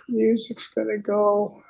Music's gonna go.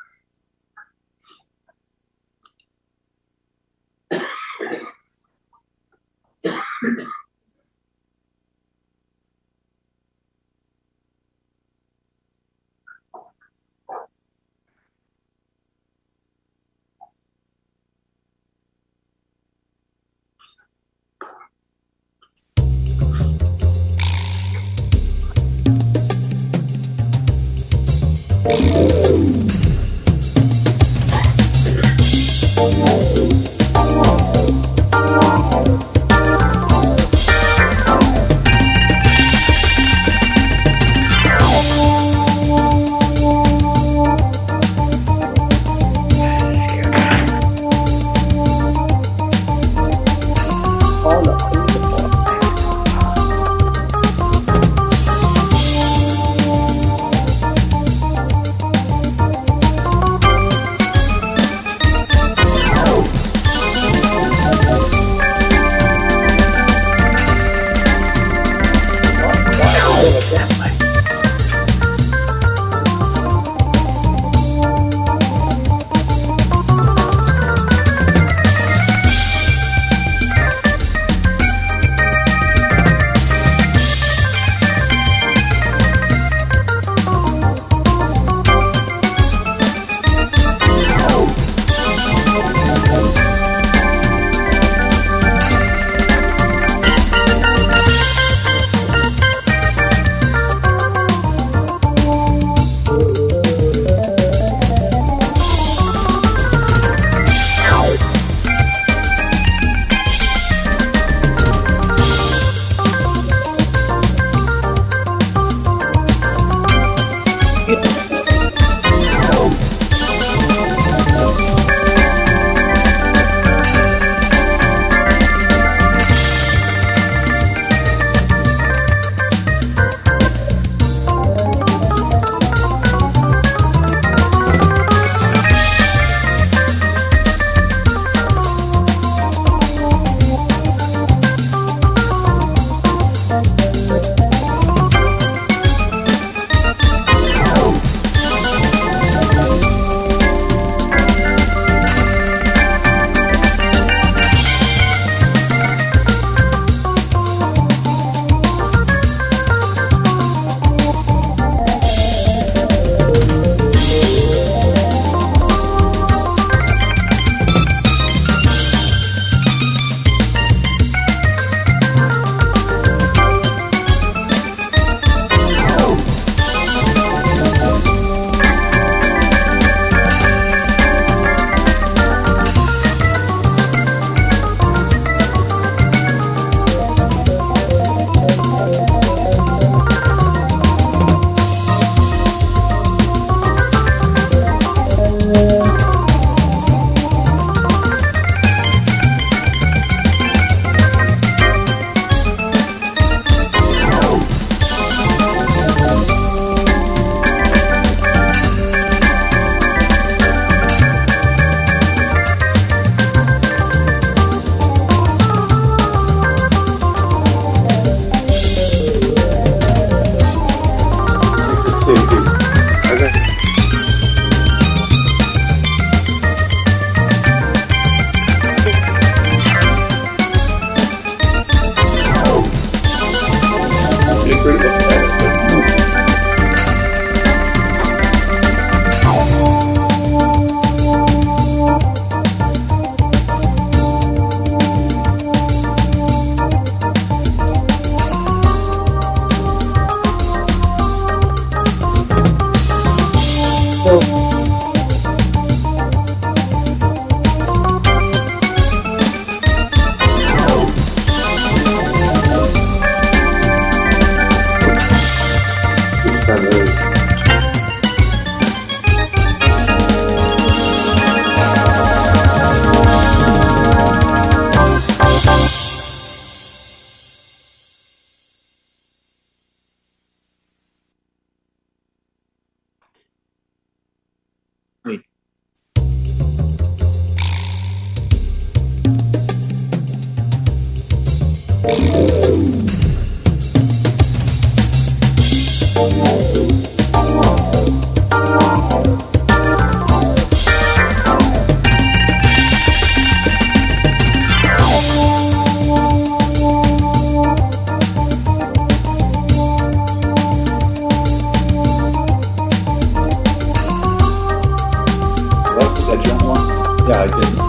Yeah, I didn't.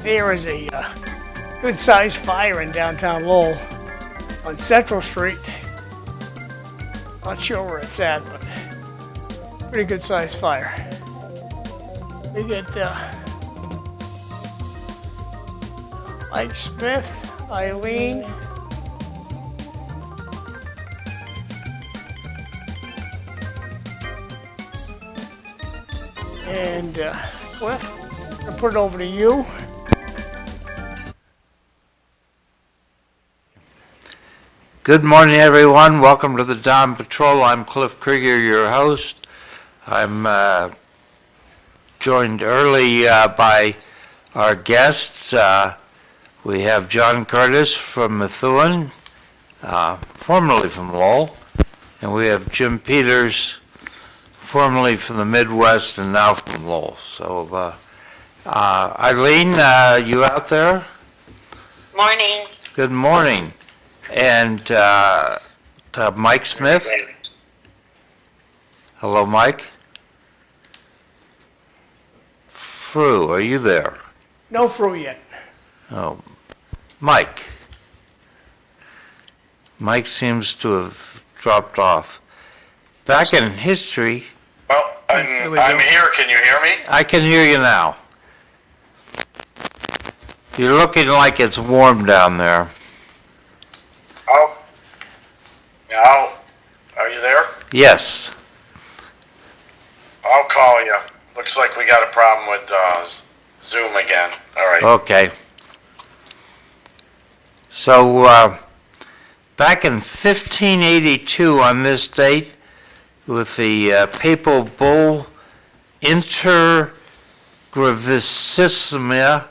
There is a good-sized fire in downtown Lowell on Central Street. Not sure where it's at, but pretty good-sized fire. We get Mike Smith, Eileen, and Cliff. I'll put it over to you. Good morning, everyone. Welcome to the Dawn Patrol. I'm Cliff Krieger, your host. I'm joined early by our guests. We have John Curtis from Methuen, formerly from Lowell, and we have Jim Peters, formerly from the Midwest and now from Lowell. So, Eileen, you out there? Morning. Good morning. And Mike Smith. Hello, Mike. Fru, are you there? No Fru yet. Oh, Mike. Mike seems to have dropped off. Back in history. Well, I'm here. Can you hear me? I can hear you now. You're looking like it's warm down there. Oh, yeah. Are you there? Yes. I'll call you. Looks like we got a problem with Zoom again. All right. Okay. So, back in 1582 on this date, with the papal bull Inter Gravissima,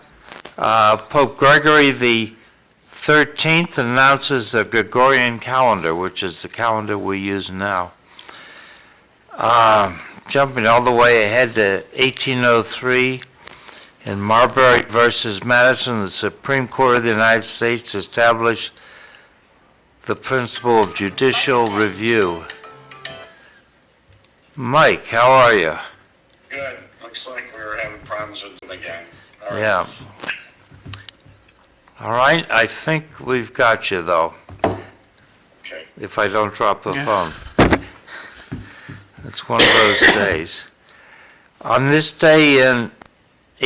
Pope Gregory the 13th announces the Gregorian calendar, which is the calendar we use now. Jumping all the way ahead to 1803, in Marbury versus Madison, the Supreme Court of the United States established the principle of judicial review. Mike, how are you? Good. Looks like we're having problems with them again. All right. Yeah. All right, I think we've got you, though, Okay. if I don't drop the phone. It's one of those days. On this day in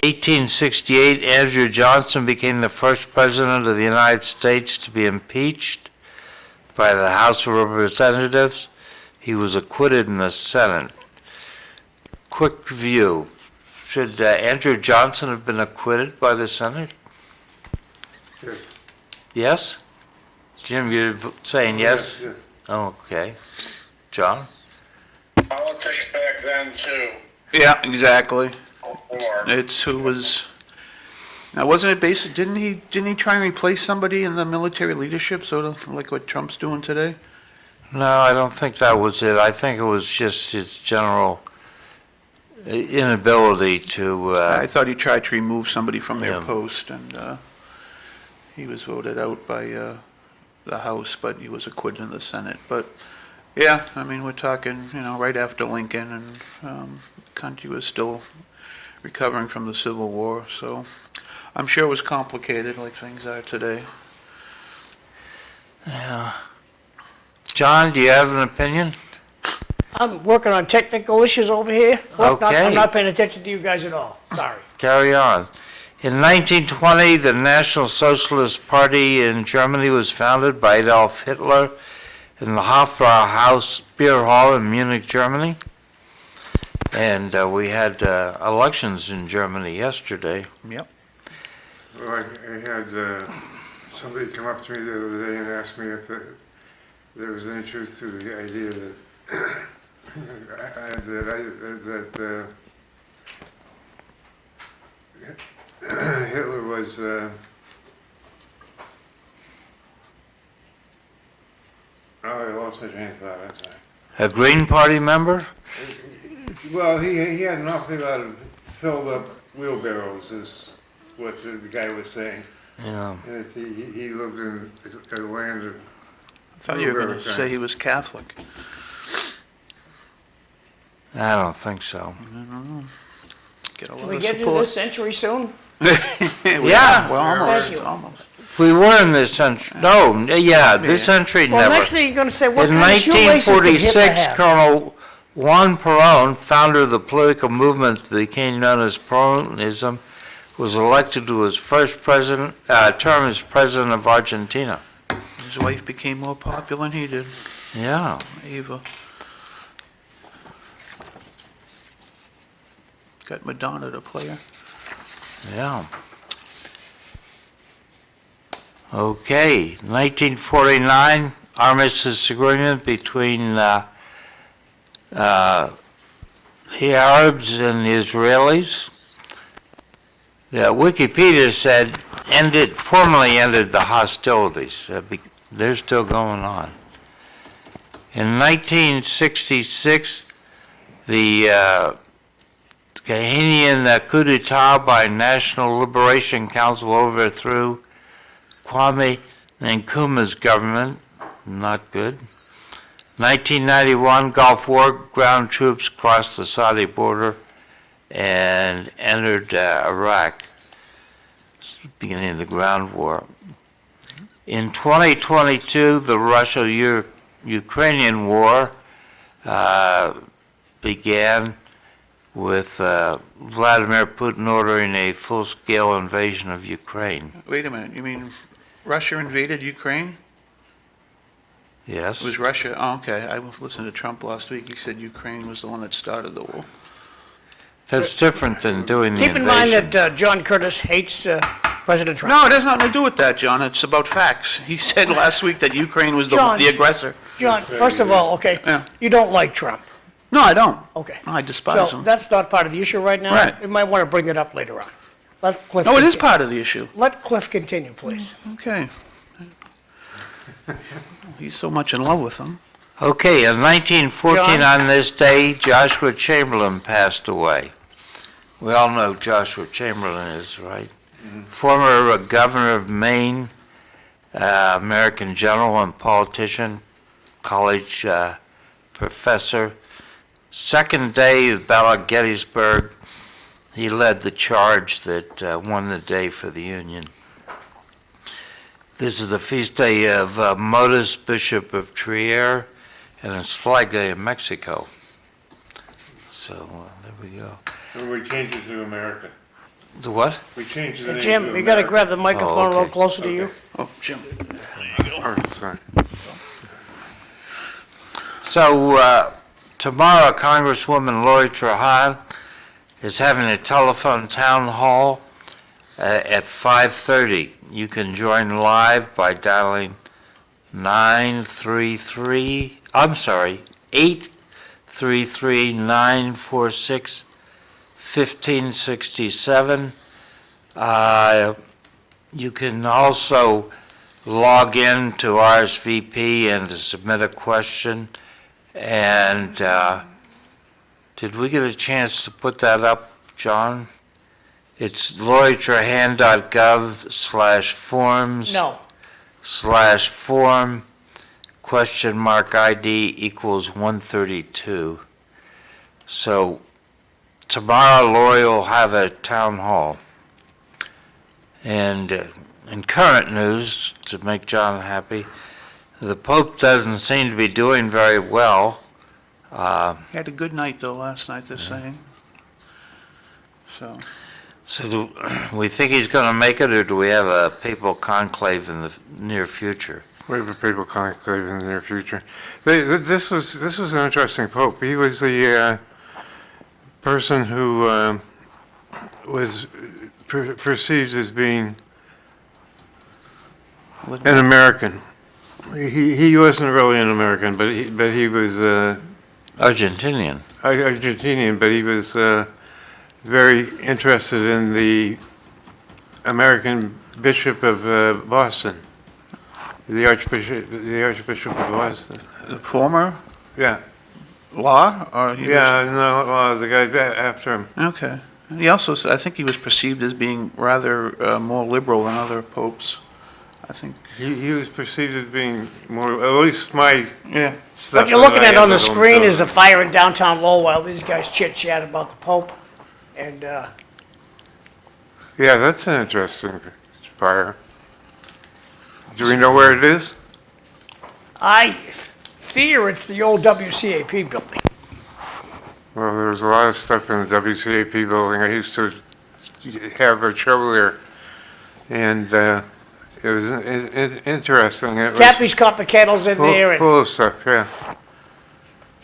1868, Andrew Johnson became the first president of the United States to be impeached by the House of Representatives. He was acquitted in the Senate. quick view. Should Andrew Johnson have been acquitted by the Senate? Yes. Yes? Jim, you're saying yes? Yes. Okay. John? Politics back then too. Yeah, exactly. Or It's who was, now wasn't it basic, didn't he try and replace somebody in the military leadership, sort of like what Trump's doing today? No, I don't think that was it. I think it was just his general inability to, I thought he tried to remove somebody from their Yeah. post, and he was voted out by the House, but he was acquitted in the Senate. But, yeah, I mean, we're talking, right after Lincoln, and the country was still recovering from the Civil War, so I'm sure it was complicated like things are today. yeah. John, do you have an opinion? I'm working on technical issues over here. Okay. I'm not paying attention to you guys at all. Sorry. Carry on. In 1920, the National Socialist Party in Germany was founded by Adolf Hitler in the Hofbrauhaus Beer Hall in Munich, Germany. And we had elections in Germany yesterday. Yep. Well, I had somebody come up to me the other day and ask me if there was any truth to the idea that Hitler was I lost my train of thought. I'm sorry. A Green Party member? Well, he had an awfully lot of filled up wheelbarrows, is what the guy was saying. Yeah. And he lived in a land of. I thought you were going to say he was Catholic. I don't think so. Get a lot Can we of get into support. this century soon? Yeah. Well, Thank you. almost. We were in this century. No, yeah, this century Well, never. next thing you're going to say, what In kind of shoelaces did Hitler 1946, have? Colonel Juan Perón, founder of the political movement that became known as Peronism, was elected to his first term as president of Argentina. His wife became more popular than he did, Yeah. Eva. Got McDonough to play her. Yeah. Okay, 1949, armistice agreement between the Arabs and the Israelis. The Wikipedia said formally ended the hostilities. They're still going on. In 1966, the Ghanaian coup d'etat by National Liberation Council overthrew Kwame Nkrumah's government. Not good. 1991, Gulf War, ground troops crossed the Saudi border and entered Iraq. It's the beginning of the ground war. In 2022, the Russia-Ukrainian war began with Vladimir Putin ordering a full-scale invasion of Ukraine. Wait a minute, you mean Russia invaded Ukraine? Yes. It was Russia? Oh, okay. I listened to Trump last week. He said Ukraine was the one that started the war. That's different than doing the Keep in mind invasion. that John Curtis hates President Trump. No, it has nothing to do with that, John. It's about facts. He said last week that Ukraine was John. the aggressor. John, first of all, okay, Yeah. you don't like Trump. No, I don't. Okay. No, I despise So him. that's not part of the issue right now. Right. You might want to bring it up later on. Let Cliff. No, it is continue. part of the issue. Let Cliff continue, please. Okay. He's so much in love with him. Okay, in 1914 John? on this day, Joshua Chamberlain passed away. We all know who Joshua Chamberlain is, right? Former governor of Maine, American general and politician, college professor. Second day of the Battle of Gettysburg, he led the charge that won the day for the Union. This is the feast day of Modus, Bishop of Trier, and it's Flag Day in Mexico. So there we go. And we changed it to America. The what? We changed the Hey, name Jim, to you got to America. grab the microphone a little okay. closer to you. Oh, Jim. Oh, sorry. So tomorrow, Congresswoman Lori Trahan is having a telephone town hall at 5:30. You can join live by dialing 833-946-1567. You can also log in to RSVP and to submit a question. And did we get a chance to put that up, John? It's loritrahan.gov/forms. No. /form $ID equals 132. So tomorrow Lori will have a town hall. And in current news, to make John happy, the Pope doesn't seem to be doing very well. He had a good night, though, last night, they're saying. So, Do we think he's going to make it, or do we have a papal conclave in the near future? We have a papal conclave in the near future. This was an interesting pope. He was the person who was perceived as being an American. He wasn't really an American, but he was Argentinian. Argentinian. But he was very interested in the American Bishop of Boston, the Archbishop of Boston. the former Yeah, law, or he no, the guy after him. Okay. He also, I think he was perceived as being rather more liberal than other popes. I think. He was perceived as being more, at least my Yeah. stuff. What you're that looking I at had on the at home screen tells is the fire in downtown Lowell while these guys chit-chat about the Pope. And Yeah, that's an interesting fire. Do we know where it is? I fear it's the old WCAP building. Well, there was a lot of stuff in the WCAP building. I used to have a show there, and it was interesting. It was Cappy's Copper Kettle's in there, and full of stuff, yeah.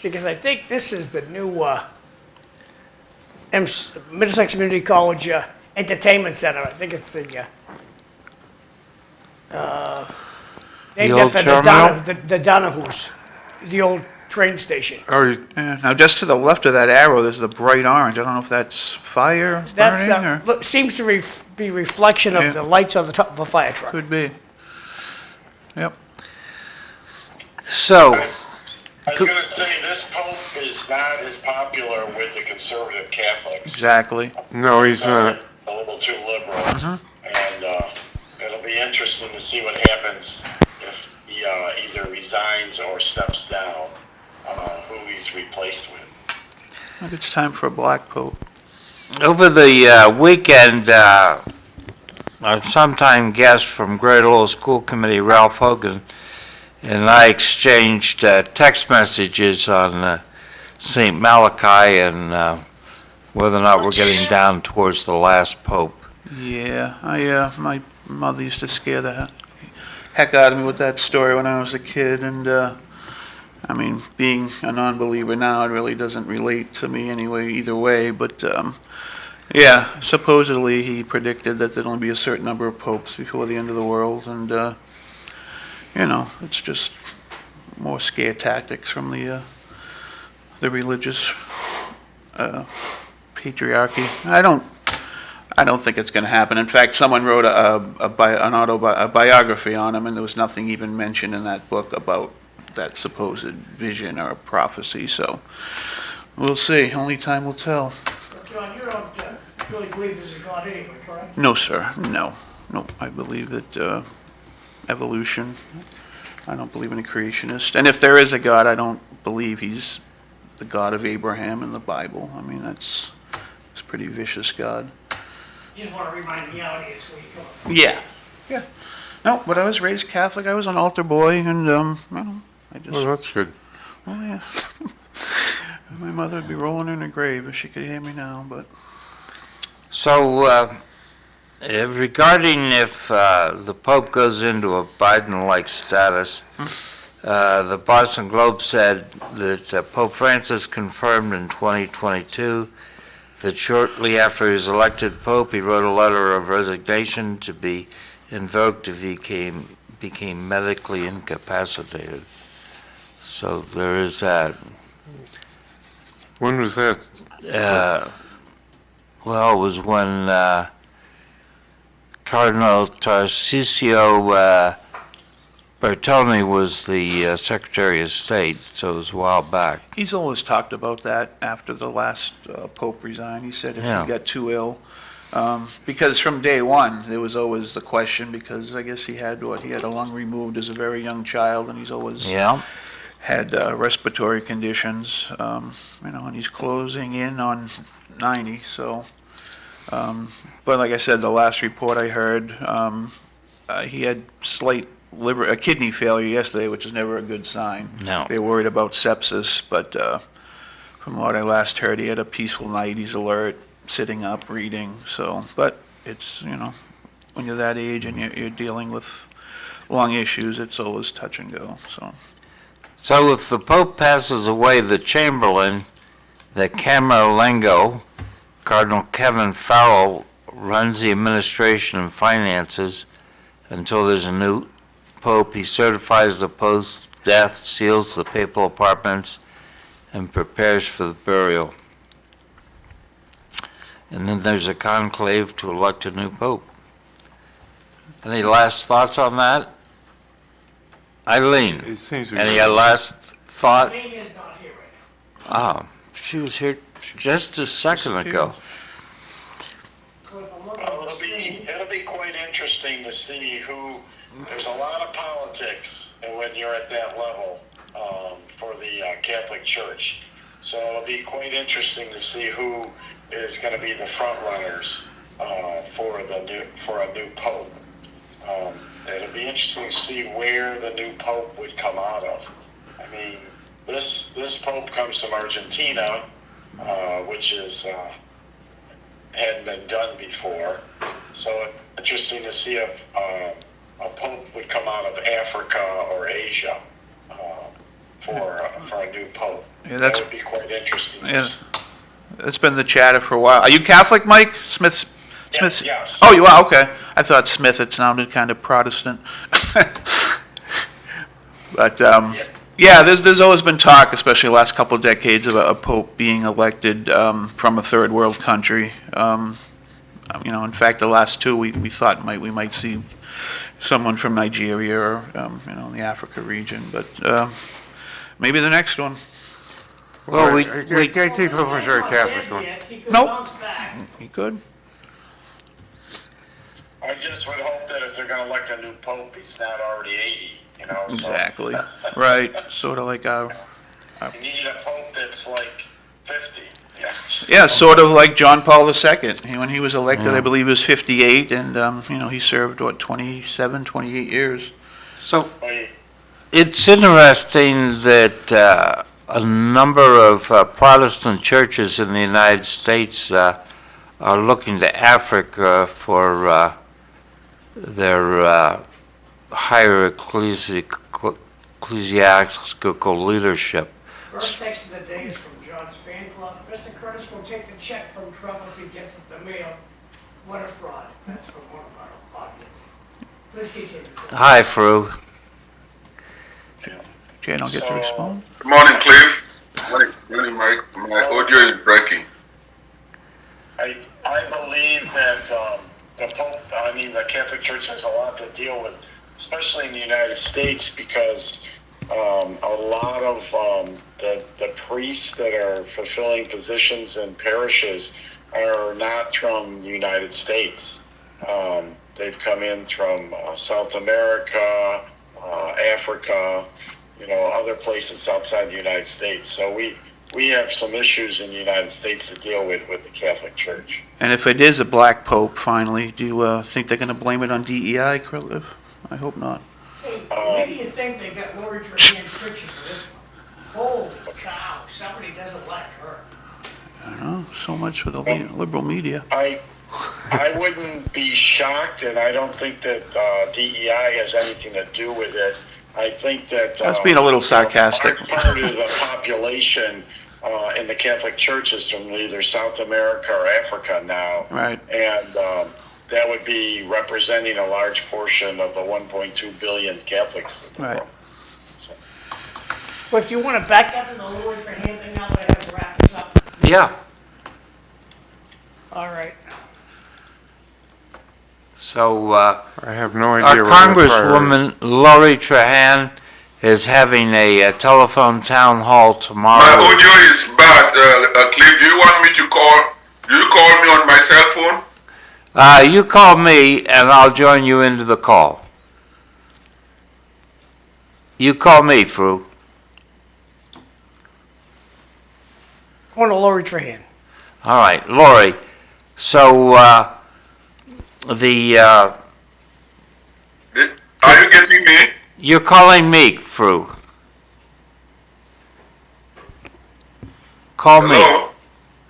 because I think this is the new Middlesex Community College Entertainment Center. I think it's the named old after terminal? the Donahues, the old train station. Oh, Yeah. Now, just to the left of that arrow, there's the bright orange. I don't know if that's fire That's burning or seems to be reflection of Yeah. the lights on the top of a fire truck. could be. Yep. So, I was going to say, this pope is not as popular with the conservative Catholics. Exactly. no, he's not. A little too liberal. And it'll be interesting to see what happens if he either resigns or steps down, who he's replaced with. I think it's time for a black pope. over the weekend, our sometime guest from Great Lowell School Committee, Ralph Hogan, and I exchanged text messages on St. Malachi and whether or not we're getting down towards the last pope. Yeah, my mother used to scare the heck out of me with that story when I was a kid, and I mean, being a non-believer now, it really doesn't relate to me anyway, either way, but yeah, supposedly he predicted that there'd only be a certain number of popes before the end of the world, and you know, it's just more scare tactics from the religious patriarchy. I don't think it's going to happen. In fact, someone wrote a biography on him, and there was nothing even mentioned in that book about that supposed vision or prophecy. So we'll see. Only time will tell. John, you don't really believe there's a God anyway, correct? No, sir. No. I believe that evolution. I don't believe in a creationist. And if there is a God, I don't believe he's the God of Abraham in the Bible. I mean, it's a pretty vicious God. Just want to remind the audience where you come from. Yeah. No, but I was raised Catholic. I was an altar boy, and well, I just. Well, that's good. Oh yeah. My mother would be rolling in her grave if she could hear me now, but. So, regarding if the Pope goes into a Biden-like status, The Boston Globe said that Pope Francis confirmed in 2022 that shortly after he was elected Pope, he wrote a letter of resignation to be invoked if he became medically incapacitated. So there is that. When was that? Well, it was when Cardinal Tarcisio Bertone was the Secretary of State, so it was a while back. He's always talked about that after the last Pope resigned. He said if Yeah. he got too ill, because from day one, there was always the question, because I guess he had a lung removed as a very young child, and he's always Yeah. had respiratory conditions, and he's closing in on 90, so, but like I said, the last report I heard, he had slight kidney failure yesterday, which is never a good sign. No. They were worried about sepsis, but from what I last heard, he had a peaceful night, he's alert, sitting up, reading, so, but it's, when you're that age and you're dealing with lung issues, it's always touch and go, so. So if the Pope passes away, the Chamberlain, the Camerlengo, Cardinal Kevin Farrell, runs the administration and finances until there's a new Pope. He certifies the Pope's death, seals the papal apartments, and prepares for the burial. And then there's a conclave to elect a new Pope. Any last thoughts on that? Eileen, It seems to be- any last thought? Eileen is not here right now. Oh, she was here just a second ago. So if I'm looking Well, at the screen, it'll be quite interesting to see there's a lot of politics when you're at that level for the Catholic Church. So it'll be quite interesting to see who is going to be the front runners for a new pope. It'll be interesting to see where the new pope would come out of. I mean, this pope comes from Argentina, which is hadn't been done before. So it's interesting to see if a pope would come out of Africa or Asia for a new pope. Yeah, that would be quite interesting. Yeah. It's been the chatter for a while. Are you Catholic, Mike? Smith? Yes. Oh, you are? Okay. I thought Smith, it sounded kind of Protestant. But, yeah, there's always been talk, especially the last couple of decades, of a pope being elected from a third world country. In fact, the last two we thought we might see someone from Nigeria or, in the Africa region, but maybe the next one. Well, we can't keep up with our Catholic one. He could Nope. bounce back. He could. I just would hope that if they're going to elect a new pope, he's not already 80, so Exactly. Right. Sort of like our. you need a pope that's like 50. Yeah, sort of like John Paul II. When he was elected, I believe he was 58, and, he served, 27, 28 years. so Well, you- it's interesting that a number of Protestant churches in the United States are looking to Africa for their higher ecclesiastical leadership. First text of the day is from John's fan club. Mr. Curtis will take the check from Trump if he gets it the mail. What a fraud. That's from one of our audience. Please continue. Hi, Fru. Jay, don't get to So- respond. Good morning, Cliff. Morning, Mike. My audio is breaking. I believe that the Pope, the Catholic Church has a lot to deal with, especially in the United States, because a lot of the priests that are fulfilling positions in parishes are not from the United States. They've come in from South America, Africa, other places outside the United States. So we have some issues in the United States to deal with the Catholic Church. And if it is a black pope, finally, do you think they're going to blame it on DEI, Cliff? I hope not. Hey, what do you think they got Lori Tremaine preaching for this one? Holy cow, somebody doesn't like her. I don't know. So much for the liberal media. I wouldn't be shocked, and I don't think that DEI has anything to do with it, I think that. I was being a little sarcastic. Part of the population in the Catholic Church is from either South America or Africa now. Right. And that would be representing a large portion of the 1.2 billion Catholics in the Right. world. So, But if you want to back up in the Lord for hand thing now that I have to wrap this up. Yeah. All right. So, I have no our idea. what the priority- Congresswoman Lori Trahan is having a telephone town hall My tomorrow. audio is bad. Cliff, do you want me to call? Do you call me on my cell phone? You call me and I'll join you into the call. You call me, Fru. I want to Lori Trahan. All right, Lori. So, Are you getting me? you're calling me, Fru. Call me. Hello?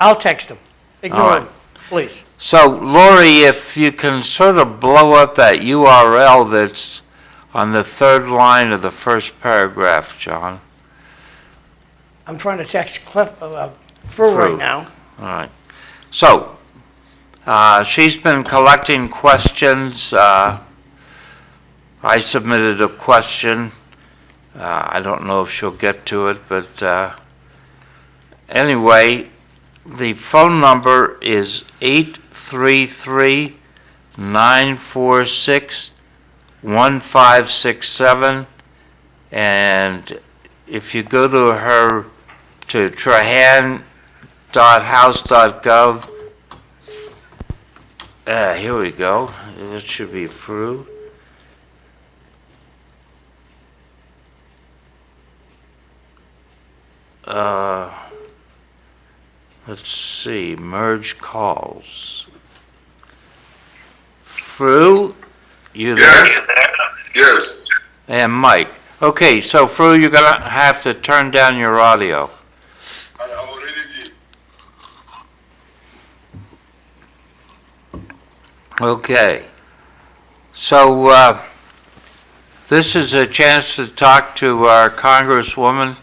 I'll text him. All Ignore right. him, please. So, Lori, if you can sort of blow up that URL that's on the third line of the first paragraph, John. I'm trying to text Fru right now. All right. So, she's been collecting questions. I submitted a question. I don't know if she'll get to it, but anyway, the phone number is 833-946-1567. And if you go to her, to trahan.house.gov, here we go. That should be Fru. Let's see, merge calls. Fru, you there? Yes. Yes. And Mike. Okay, so Fru, you're gonna have to turn down your audio. I already did. Okay. So, this is a chance to talk to our Congresswoman.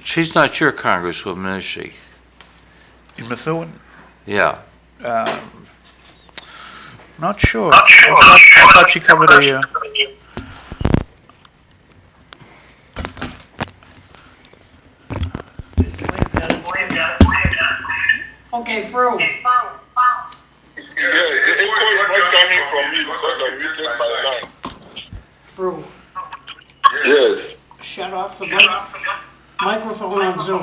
She's not your Congresswoman, is she? In Methuen? Yeah. Not sure. I thought she covered a, Okay, Fru. Yeah, the echo is not coming from me because I'm muted by line. Fru, Yes. shut off the microphone on Zoom.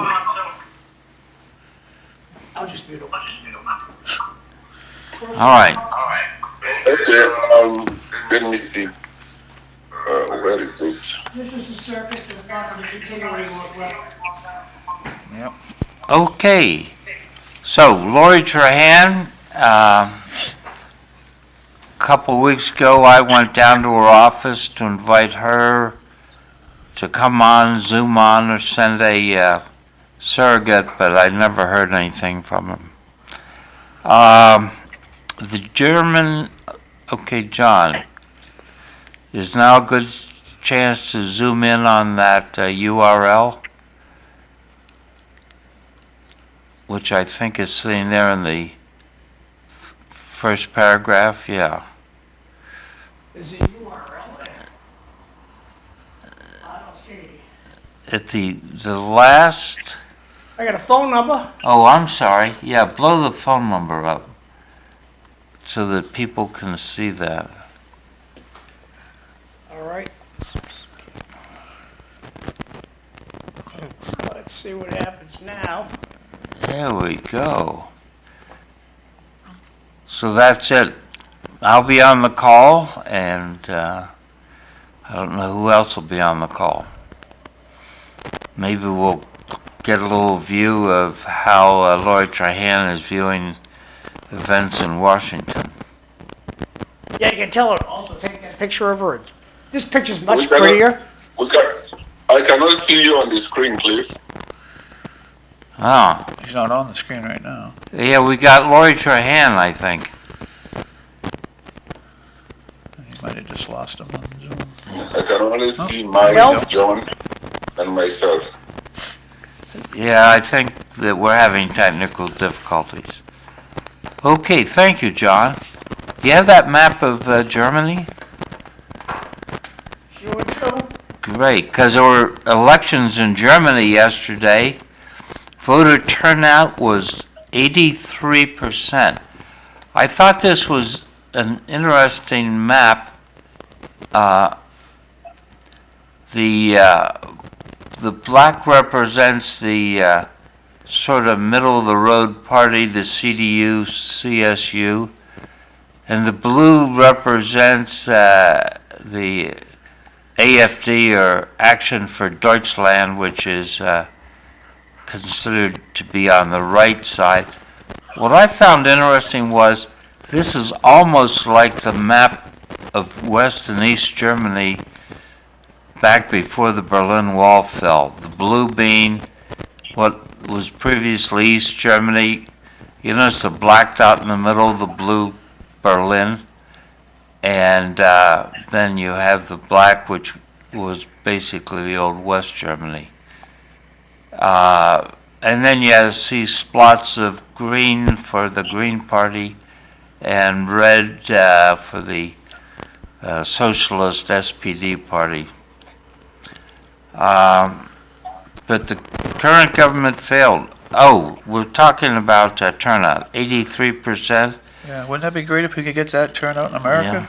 I'll just mute him. All right. Okay, let me see. Where is it? This is a circus that's not going to continue anymore. yep. Okay. So, Lori Trahan, a couple weeks ago, I went down to her office to invite her to come on, Zoom on, or send a surrogate, but I never heard anything from him. The German, okay, John, is now a good chance to zoom in on that URL, which I think is sitting there in the first paragraph, yeah. Is it URL there? I don't see it. At the last, I got a phone number. oh, I'm sorry, yeah, blow the phone number up so that people can see that. All right. Let's see what happens now. There we go. So that's it. I'll be on the call, and I don't know who else will be on the call. Maybe we'll get a little view of how Lori Trahan is viewing events in Washington. Yeah, you can tell her also take that picture of her. This picture's much We cannot- prettier. I cannot see you on the screen, Cliff. Oh, He's not on the screen right now. yeah, we got Lori Trahan, I think. He might have just lost him on Zoom. I can only policy, Mike, Well- John, and myself. Yeah, I think that we're having technical difficulties. Okay, thank you, John. Do you have that map of Germany? Sure do. Great, because there were elections in Germany yesterday. Voter turnout was 83%. I thought this was an interesting map. The black represents the sort of middle-of-the-road party, the CDU, CSU, and the blue represents the AFD, or Action for Deutschland, which is considered to be on the right side. What I found interesting was this is almost like the map of West and East Germany back before the Berlin Wall fell. The blue being what was previously East Germany. You notice the black dot in the middle, the blue Berlin. And then you have the black, which was basically the old West Germany. And then you see spots of green for the Green Party and red for the Socialist SPD Party. But the current government failed. Oh, we're talking about turnout, 83%. Yeah, wouldn't that be great if we could get that turnout in America?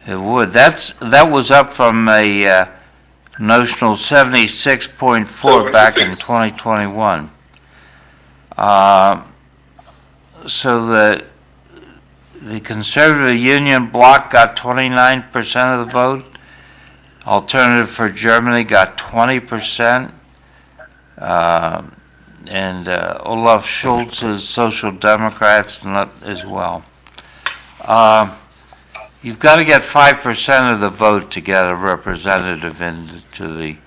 It would. That was up from a notional 76.4 back in 2021. So the Conservative Union Bloc got 29% of the vote. Alternative for Germany got 20%. And Olaf Scholz's Social Democrats not as well. You've got to get 5% of the vote to get a representative into the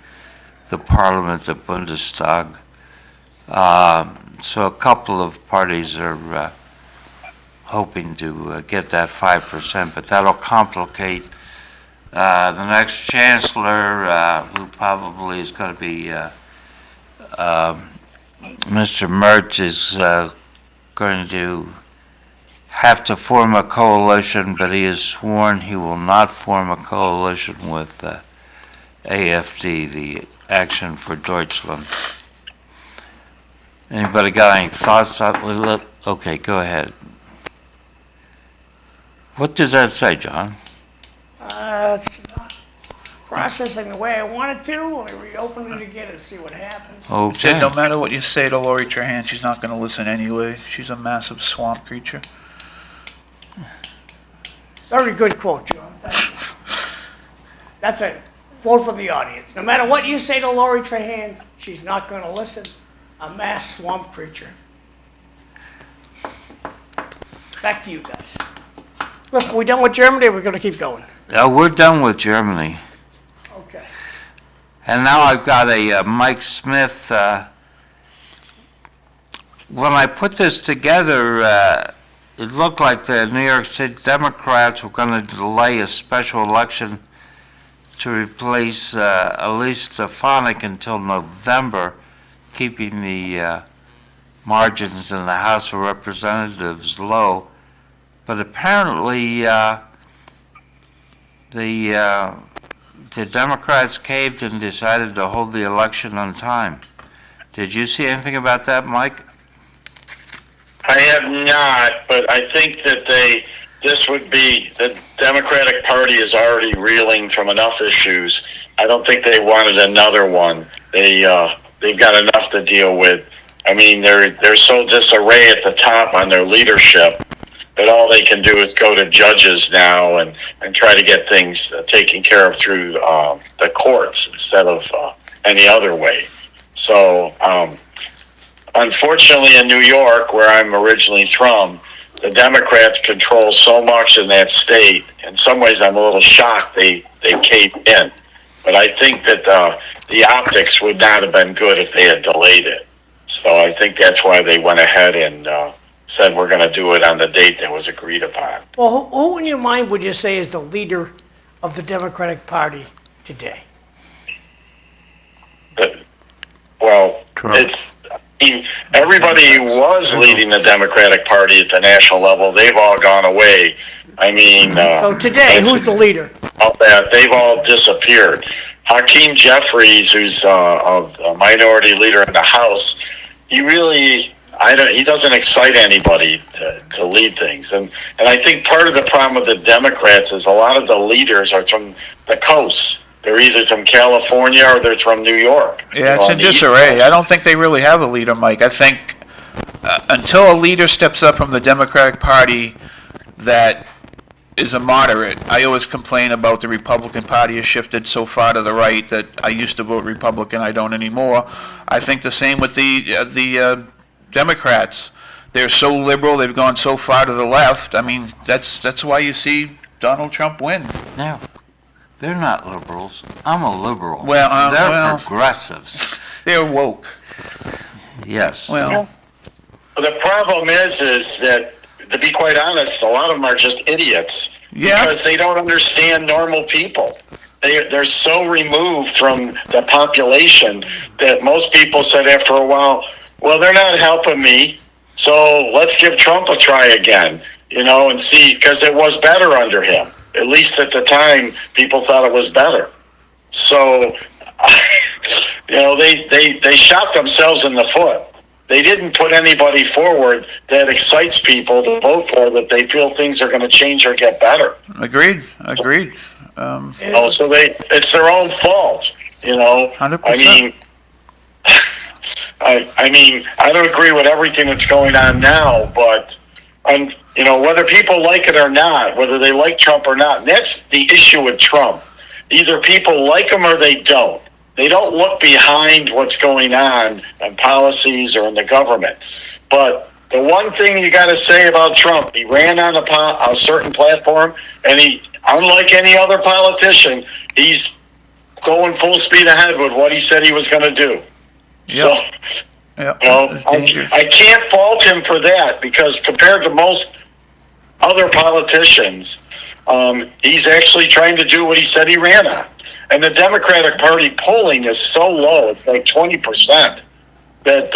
parliament, the Bundestag. So a couple of parties are hoping to get that 5%, but that'll complicate the next chancellor, who probably is going to be Mr. Merz, is going to have to form a coalition, but he has sworn he will not form a coalition with AFD, the Action for Deutschland. Anybody got any thoughts on it? Okay, go ahead. What does that say, John? It's not processing the way I want it to. Let me reopen it again and see what happens. Said Okay. no matter what you say to Lori Trahan, she's not going to listen anyway. She's a massive swamp creature. Very good quote, John. That's a quote from the audience. No matter what you say to Lori Trahan, she's not going to listen. A mass swamp creature. Back to you guys. Look, are we done with Germany, or we're going to keep going? We're done with Germany. Okay. And now I've got a Mike Smith. When I put this together, it looked like the New York State Democrats were going to delay a special election to replace Elise Stefanik until November, keeping the margins in the House of Representatives low. But apparently, the Democrats caved and decided to hold the election on time. Did you see anything about that, Mike? I have not, but I think that the Democratic Party is already reeling from enough issues. I don't think they wanted another one. They've got enough to deal with. I mean, they're so disarray at the top on their leadership that all they can do is go to judges now and try to get things taken care of through the courts instead of any other way. So, unfortunately, in New York, where I'm originally from, the Democrats control so much in that state. In some ways, I'm a little shocked they caved in. But I think that the optics would not have been good if they had delayed it. So I think that's why they went ahead and said we're going to do it on the date that was agreed upon. Well, who in your mind would you say is the leader of the Democratic Party today? Well, Trump. everybody who was leading the Democratic Party at the national level, they've all gone away. I mean, So today, who's the leader? they've all disappeared. Hakeem Jeffries, who's a minority leader in the House, he doesn't excite anybody to lead things. And I think part of the problem with the Democrats is a lot of the leaders are from the coast. They're either from California or they're from New York. Yeah, it's in disarray. I don't think they really have a leader, Mike. I think until a leader steps up from the Democratic Party that is a moderate. I always complain about the Republican Party has shifted so far to the right that I used to vote Republican, I don't anymore. I think the same with the Democrats. They're so liberal, they've gone so far to the left. I mean, that's why you see Donald Trump win. No, they're not liberals. I'm a liberal. Well, they're progressives. They're woke. Yes. Well, The problem is that, to be quite honest, a lot of them are just idiots. Yeah. Because they don't understand normal people. They're so removed from the population that most people said after a while, well, they're not helping me, so let's give Trump a try again, and see, because it was better under him. At least at the time, people thought it was better. So, they shot themselves in the foot. They didn't put anybody forward that excites people to vote for, that they feel things are going to change or get better. agreed. So it's their own fault, 100%. I mean, I don't agree with everything that's going on now, but whether people like it or not, whether they like Trump or not, that's the issue with Trump. Either people like him or they don't. They don't look behind what's going on in policies or in the government. But the one thing you got to say about Trump, he ran on a certain platform, and he, unlike any other politician, he's going full speed ahead with what he said he was going to do. Yep. So, It's dangerous. I can't fault him for that, because compared to most other politicians, he's actually trying to do what he said he ran on. And the Democratic Party polling is so low, it's like 20%, that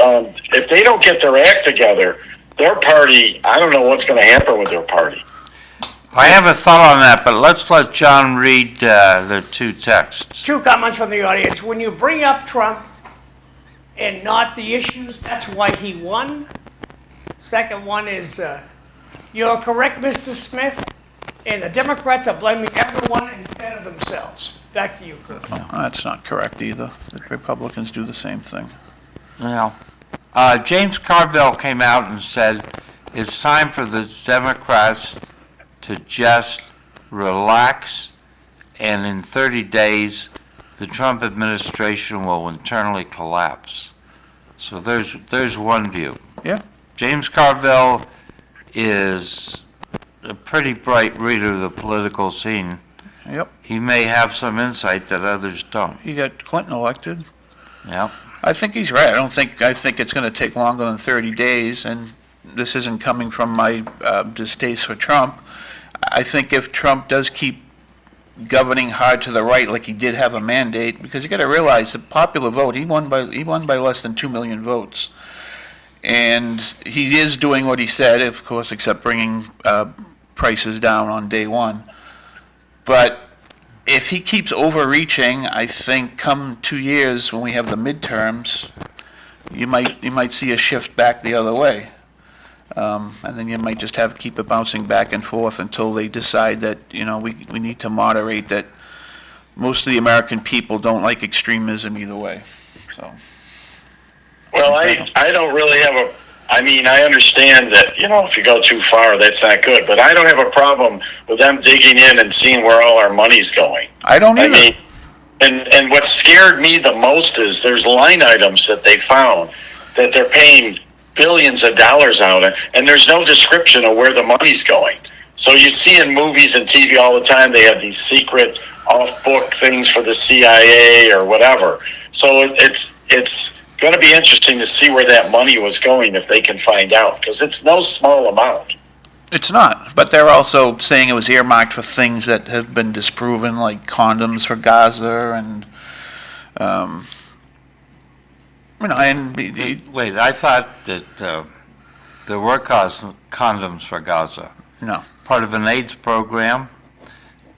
if they don't get their act together, their party, I don't know what's going to happen with their party. I have a thought on that, but let's let John read the two texts. Two comments from the audience. When you bring up Trump and not the issues, that's why he won. Second one is, you're correct, Mr. Smith, and the Democrats are blaming everyone instead of themselves. Back to you, Chris. That's not correct either. The Republicans do the same thing. Now, James Carville came out and said it's time for the Democrats to just relax, and in 30 days, the Trump administration will internally collapse. So there's one view. Yeah. James Carville is a pretty bright reader of the political scene. Yep. He may have some insight that others don't. He got Clinton elected. Yeah. I think he's right. I think it's going to take longer than 30 days, and this isn't coming from my distaste for Trump. I think if Trump does keep governing hard to the right, like he did have a mandate, because you got to realize the popular vote, he won by less than 2 million votes, and he is doing what he said, of course, except bringing prices down on day one. But if he keeps overreaching, I think come 2 years when we have the midterms, you might see a shift back the other way. And then you might just keep it bouncing back and forth until they decide that, we need to moderate, that most of the American people don't like extremism either way. So. Well, I don't really have I understand that, if you go too far, that's not good. But I don't have a problem with them digging in and seeing where all our money's going. I don't either. And what scared me the most is there's line items that they found that they're paying billions of dollars out, and there's no description of where the money's going. So you see in movies and TV all the time, they have these secret off-book things for the CIA or whatever. So it's going to be interesting to see where that money was going if they can find out, because it's no small amount. It's not, but they're also saying it was earmarked for things that have been disproven, like condoms for Gaza and, Wait, I thought that there were condoms for Gaza. no. Part of an AIDS program,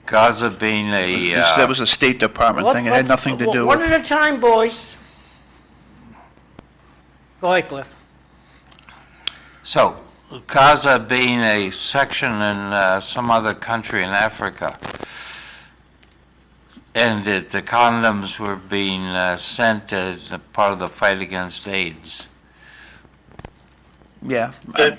Gaza being That was a State Department thing. It had nothing to do One with. at a time, boys. Go ahead, Cliff. So, Gaza being a section in some other country in Africa, and that the condoms were being sent as a part of the fight against AIDS. Yeah. The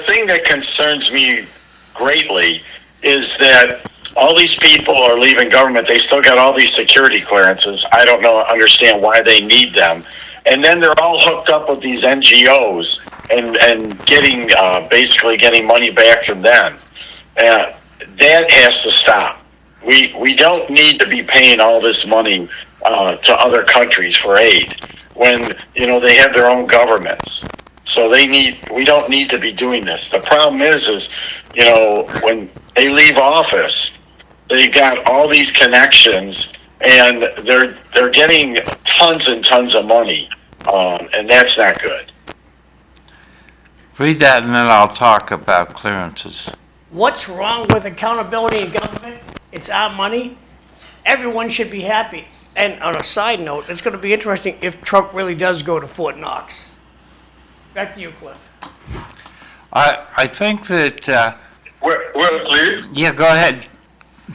thing that concerns me greatly is that all these people are leaving government. They still got all these security clearances. I don't understand why they need them. And then they're all hooked up with these NGOs and getting basically getting money back from them. That has to stop. We don't need to be paying all this money to other countries for aid when they have their own governments. So we don't need to be doing this. The problem is when they leave office, they got all these connections and they're getting tons and tons of money, and that's not good. Read that and then I'll talk about clearances. What's wrong with accountability in government? It's our money. Everyone should be happy. And on a side note, it's going to be interesting if Trump really does go to Fort Knox. Back to you, Cliff. I think that, Well, Cliff, yeah, go ahead.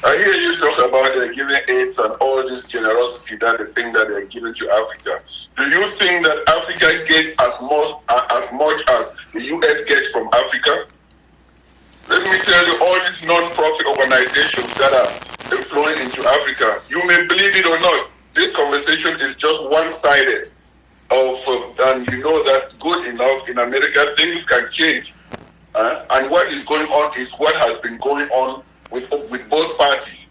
I hear you talk about giving aids and all this generosity that the thing that they're giving to Africa. Do you think that Africa gets as much as the U.S. gets from Africa? Let me tell you, all these non-profit organizations that are flowing into Africa, you may believe it or not, this conversation is just one-sided. And you know that good enough in America, things can change. And what is going on is what has been going on with both parties.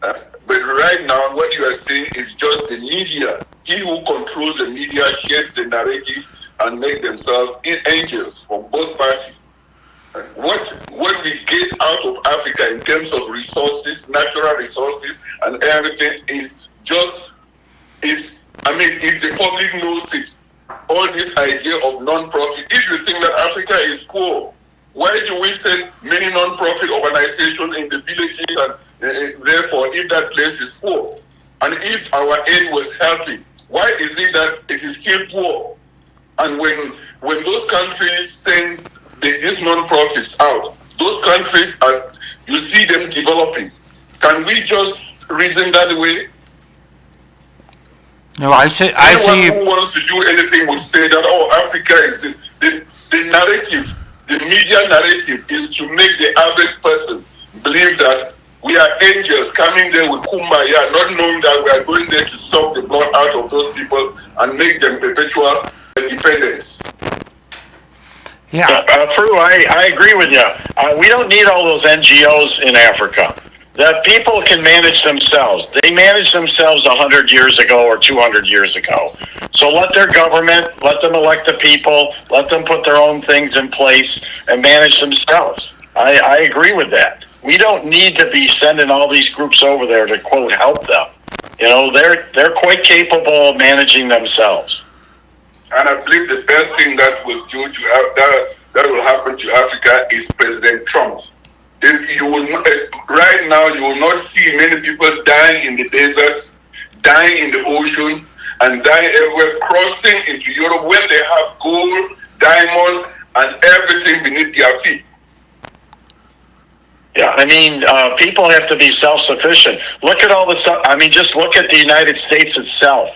But right now, what you are seeing is just the media. He who controls the media shapes the narrative and make themselves angels from both parties. What we get out of Africa in terms of resources, natural resources, and everything if the public knows it, all this idea of non-profit, if you think that Africa is poor, why do we send many non-profit organizations in the villages and therefore if that place is poor? And if our aid was helping, why is it that it is still poor? And when those countries send these non-profits out, those countries, as you see them developing, can we just reason that way? No, I see. Anyone who wants to do anything would say that, Africa is this. The narrative, the media narrative is to make the average person believe that we are angels coming there with kumbaya, not knowing that we are going there to suck the blood out of those people and make them perpetual dependents. Yeah. Fru, I agree with you. We don't need all those NGOs in Africa. The people can manage themselves. They managed themselves 100 years ago or 200 years ago. So let their government, let them elect the people, let them put their own things in place and manage themselves. I agree with that. We don't need to be sending all these groups over there to, quote, help them. They're quite capable of managing themselves. And I believe the best thing that will happen to Africa is President Trump. Right now, you will not see many people dying in the deserts, dying in the ocean, and dying everywhere, crossing into Europe when they have gold, diamond, and everything beneath their feet. Yeah, people have to be self-sufficient. Look at all the stuff. Just look at the United States itself.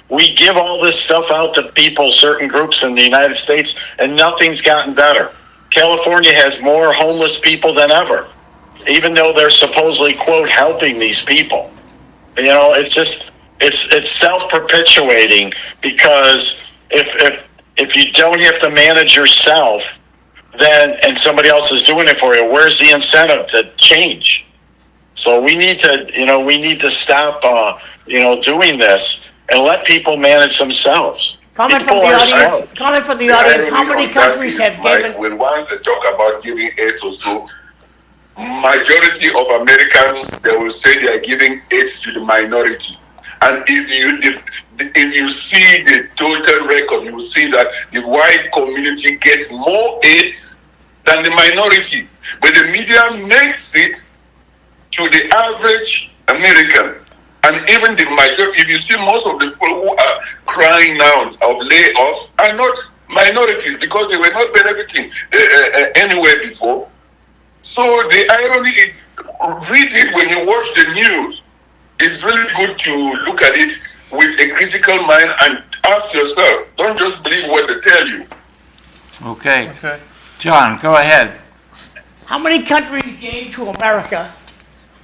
We give all this stuff out to people, certain groups in the United States, and nothing's gotten better. California has more homeless people than ever, even though they're supposedly, quote, helping these people. It's self-perpetuating, because if you don't have to manage yourself, and somebody else is doing it for you, where's the incentive to change? So we need to stop, doing this and let people manage themselves. Comment from People the are audience. shocked. Comment from the The audience. How irony many of that countries is, have Mike, given? when once they talk about giving aid or so, majority of Americans, they will say they are giving aid to the minority. And if you see the total record, you will see that the white community gets more aid than the minority. But the media makes it to the average American. And even the majority, if you see most of the people who are crying now of layoffs are not minorities because they were not benefiting anywhere before. So the irony is, read it when you watch the news. It's really good to look at it with a critical mind and ask yourself. Don't just believe what they tell you. Okay. Okay. John, go ahead. How many countries gave to America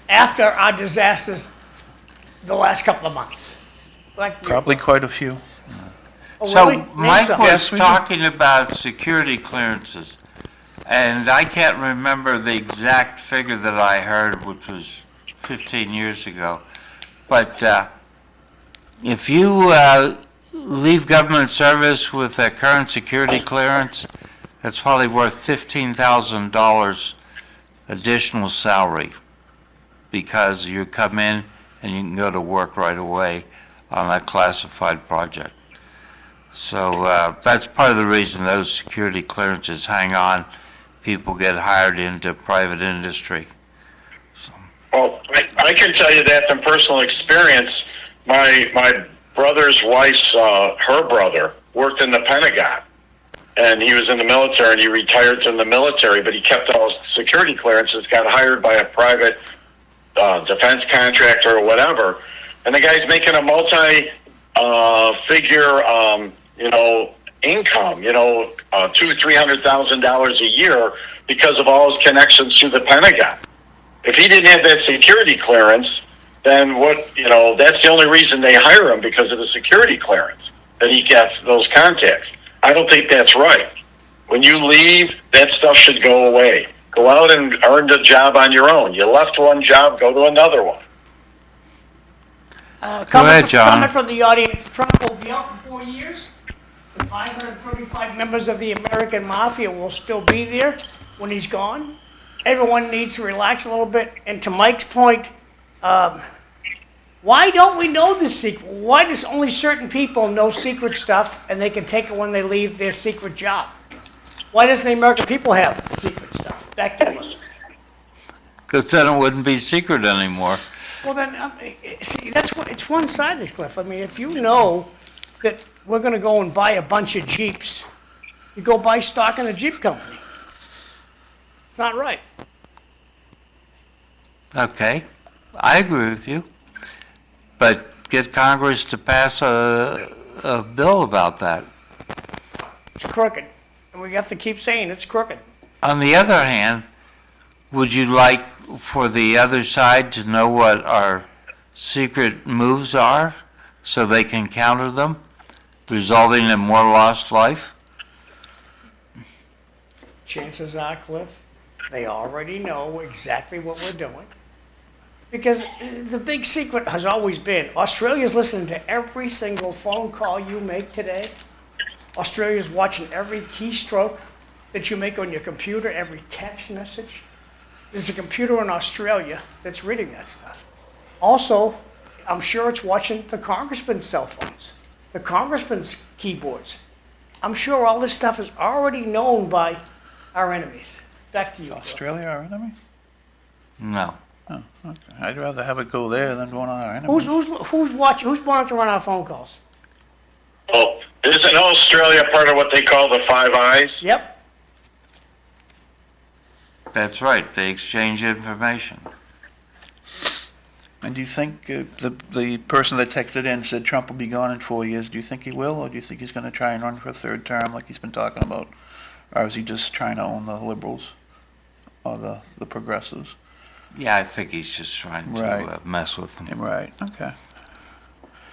after our disasters the last couple of months? Like Probably quite a few. Oh, So really? Name Mike some. was Yes, we do. talking about security clearances, and I can't remember the exact figure that I heard, which was 15 years ago. But if you leave government service with a current security clearance, that's probably worth $15,000 additional salary because you come in and you can go to work right away on a classified project. So that's part of the reason those security clearances hang on. People get hired into private industry. Well, I can tell you that from personal experience. My brother's wife's, her brother worked in the Pentagon. And he was in the military, and he retired from the military, but he kept all his security clearances, got hired by a private defense contractor or whatever. And the guy's making a multi-figure, income, $200,000-$300,000 a year because of all his connections to the Pentagon. If he didn't have that security clearance, then that's the only reason they hire him, because of the security clearance, that he gets those contacts. I don't think that's right. When you leave, that stuff should go away. Go out and earn the job on your own. You left one job, go to another one. ahead, John. Comment from the audience. Trump will be out in 4 years. The 535 members of the American Mafia will still be there when he's gone. Everyone needs to relax a little bit. And to Mike's point, why don't we know the secret? Why does only certain people know secret stuff and they can take it when they leave their secret job? Why doesn't the American people have the secret stuff? Back to you. Because then it wouldn't be secret anymore. Well, then, see, it's one-sided, Cliff. I mean, if you know that we're going to go and buy a bunch of Jeeps, you go buy stock in a Jeep company. It's not right. Okay, I agree with you. But get Congress to pass a bill about that. It's crooked. And we have to keep saying it's crooked. On the other hand, would you like for the other side to know what our secret moves are so they can counter them, resulting in more lost life? Chances are, Cliff, they already know exactly what we're doing. Because the big secret has always been, Australia's listening to every single phone call you make today. Australia's watching every keystroke that you make on your computer, every text message. There's a computer in Australia that's reading that stuff. Also, I'm sure it's watching the congressman's cell phones, the congressman's keyboards. I'm sure all this stuff is already known by our enemies. Back to you. Australia, our enemy? No. Oh, okay. I'd rather have it go there than one of our enemies. Who's monitoring our phone calls? Well, isn't Australia part of what they call the Five Eyes? Yep. That's right, they exchange information. And do you think the person that texted in said Trump will be gone in 4 years? Do you think he will, or do you think he's going to try and run for a third term like he's been talking about? Or is he just trying to own the liberals or the progressives? Yeah, I think he's just trying to Right. mess with them. Right, okay.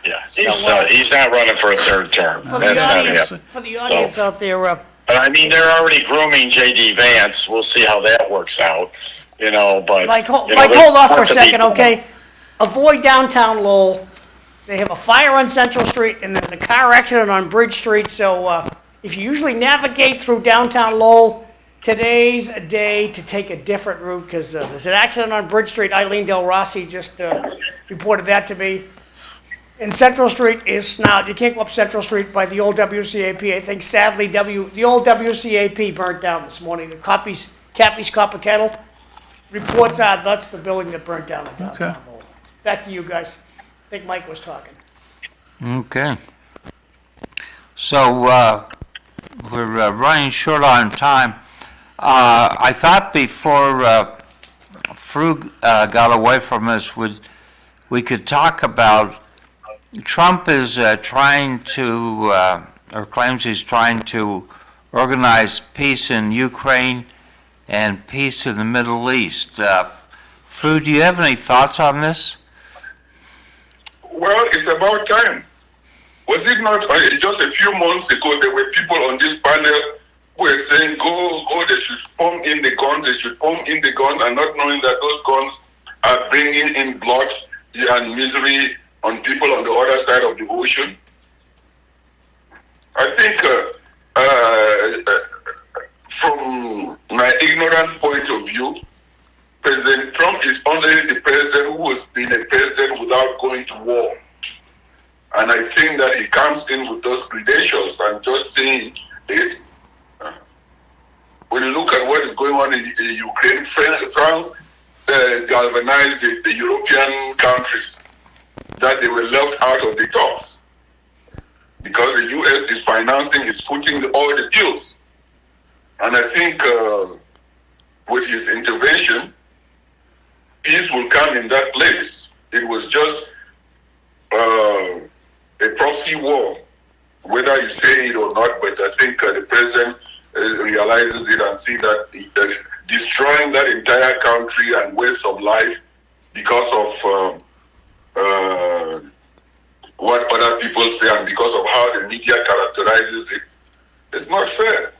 Yeah, he's not running for a third term. For That's the not audience, happening. for the audience out there, But I mean, they're already grooming J.D. Vance. We'll see how that works out, but... Mike, hold there's off for a to be- second, okay? Avoid downtown Lowell. They have a fire on Central Street, and there's a car accident on Bridge Street, so if you usually navigate through downtown Lowell, today's a day to take a different route, because there's an accident on Bridge Street. Eileen Delrossi just reported that to me. And Central Street is snarled. You can't go up Central Street by the old WCAP. I think sadly the old WCAP burnt down this morning. The Cappy's Copper Kettle. Reports are that's the building that burnt down in downtown Lowell. Back to you guys. I think Mike was talking. Okay. So we're running short on time. I thought before Fru got away from us, we could talk about Trump is trying to, or claims he's trying to organize peace in Ukraine and peace in the Middle East. Fru, do you have any thoughts on this? Well, it's about time. Was it not just a few months ago there were people on this panel who were saying, go, they should pump in the guns, and not knowing that those guns are bringing in blood and misery on people on the other side of the ocean? I think from my ignorant point of view, President Trump is only the president who has been a president without going to war. And I think that he comes in with those credentials and just saying it. When you look at what is going on in Ukraine, France galvanized the European countries that they were left out of the talks because the U.S. is financing, is footing all the deals. And I think with his intervention, peace will come in that place. It was just a proxy war, whether you say it or not, but I think the president realizes it and see that destroying that entire country and waste of life because of what other people say and because of how the media characterizes it, it's not fair.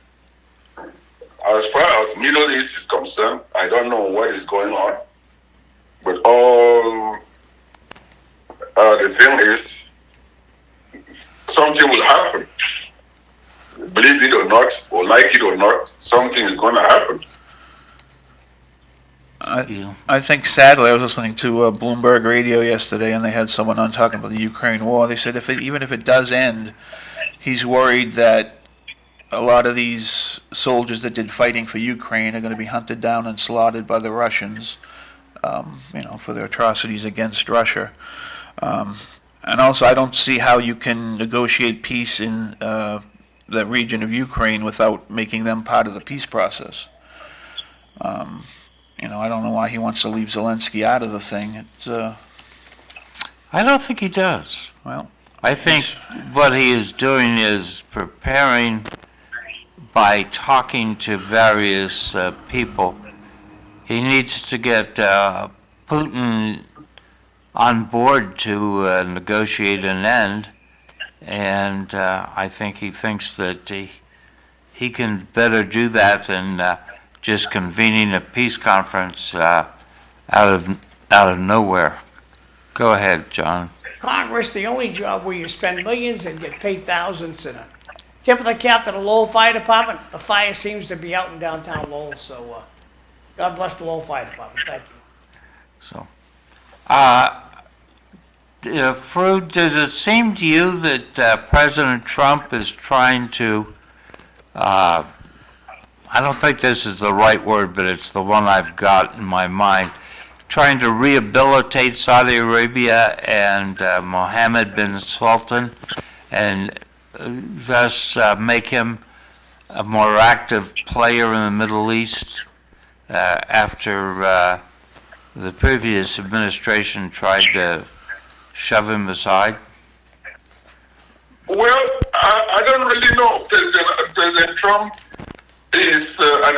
As far as Middle East is concerned, I don't know what is going on, but all the thing is, something will happen. Believe it or not, or like it or not, something is going to happen. I think sadly, I was listening to Bloomberg Radio yesterday, and they had someone on talking about the Ukraine war. They said even if it does end, he's worried that a lot of these soldiers that did fighting for Ukraine are going to be hunted down and slaughtered by the Russians, for their atrocities against Russia. And also, I don't see how you can negotiate peace in the region of Ukraine without making them part of the peace process. I don't know why he wants to leave Zelensky out of the thing. I don't think he does. Well, I think what he is doing is preparing by talking to various people. He needs to get Putin on board to negotiate an end, and I think he thinks that he can better do that than just convening a peace conference out of nowhere. Go ahead, John. Congress, the only job where you spend millions and get paid thousands, and a tip of the cap to the Lowell Fire Department. The fire seems to be out in downtown Lowell, so God bless the Lowell Fire Department. Thank you. So, Fru, does it seem to you that President Trump is trying to, I don't think this is the right word, but it's the one I've got in my mind, trying to rehabilitate Saudi Arabia and Mohammed bin Sultan and thus make him a more active player in the Middle East after the previous administration tried to shove him aside? Well, I don't really know. President Trump is has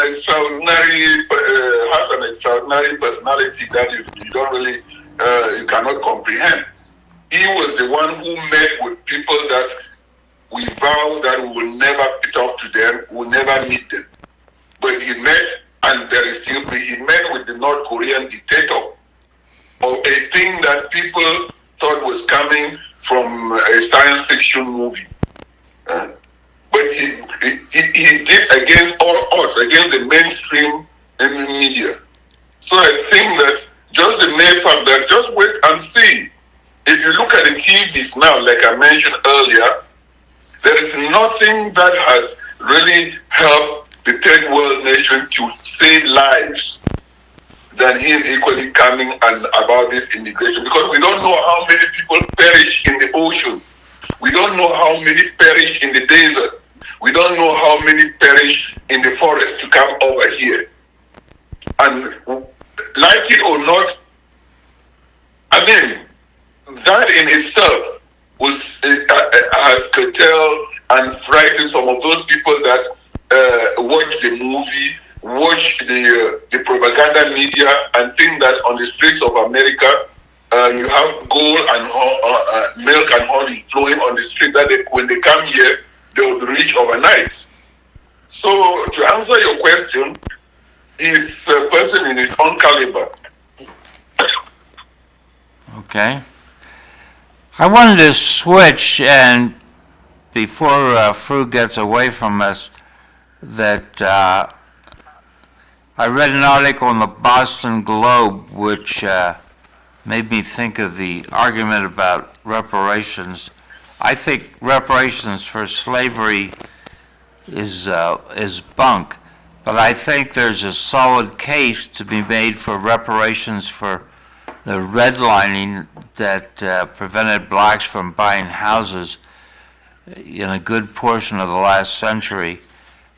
an extraordinary personality that you don't really, you cannot comprehend. He was the one who met with people that we vow that we will never talk to them, we will never meet them. But he met, and he met with the North Korean dictator of a thing that people thought was coming from a science fiction movie. But he did against all odds, against the mainstream media. So I think that just the mere fact that just wait and see. If you look at the TVs now, like I mentioned earlier, there is nothing that has really helped the third world nation to save lives than him equally coming and about this immigration, because we don't know how many people perish in the ocean. We don't know how many perish in the desert. We don't know how many perish in the forest to come over here. And like it or not, I mean, that in itself has curtailed and frightened some of those people that watch the movie, watch the propaganda media, and think that on the streets of America you have gold and milk and honey flowing on the street, that when they come here, they will be rich overnight. So to answer your question, he's a person in his own caliber. Okay. I wanted to switch, and before Fru gets away from us, that I read an article in the Boston Globe which made me think of the argument about reparations. I think reparations for slavery is bunk, but I think there's a solid case to be made for reparations for the redlining that prevented blacks from buying houses in a good portion of the last century.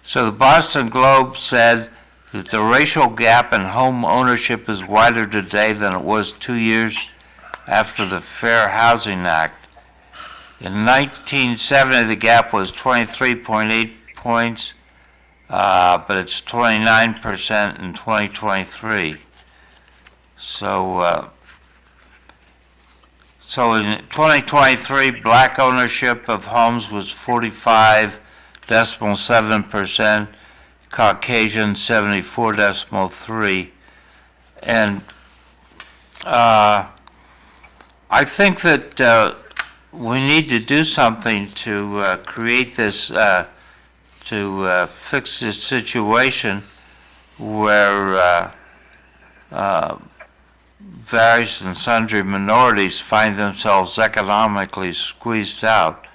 So the Boston Globe said that the racial gap in home ownership is wider today than it was 2 years after the Fair Housing Act. In 1970, the gap was 23.8 points, but it's 29% in 2023. So in 2023, black ownership of homes was 45.7%, Caucasian 74.3%. And I think that we need to do something to create this, to fix this situation where various and sundry minorities find themselves economically squeezed out.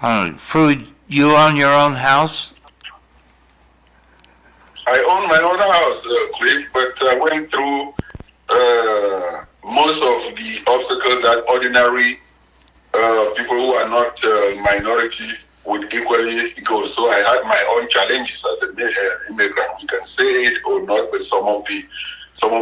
I don't know, Fru, you own your own house? I own my own house, Cliff, but I went through most of the obstacles that ordinary people who are not minority would equally go. So I had my own challenges as an immigrant. We can say it or not, but some of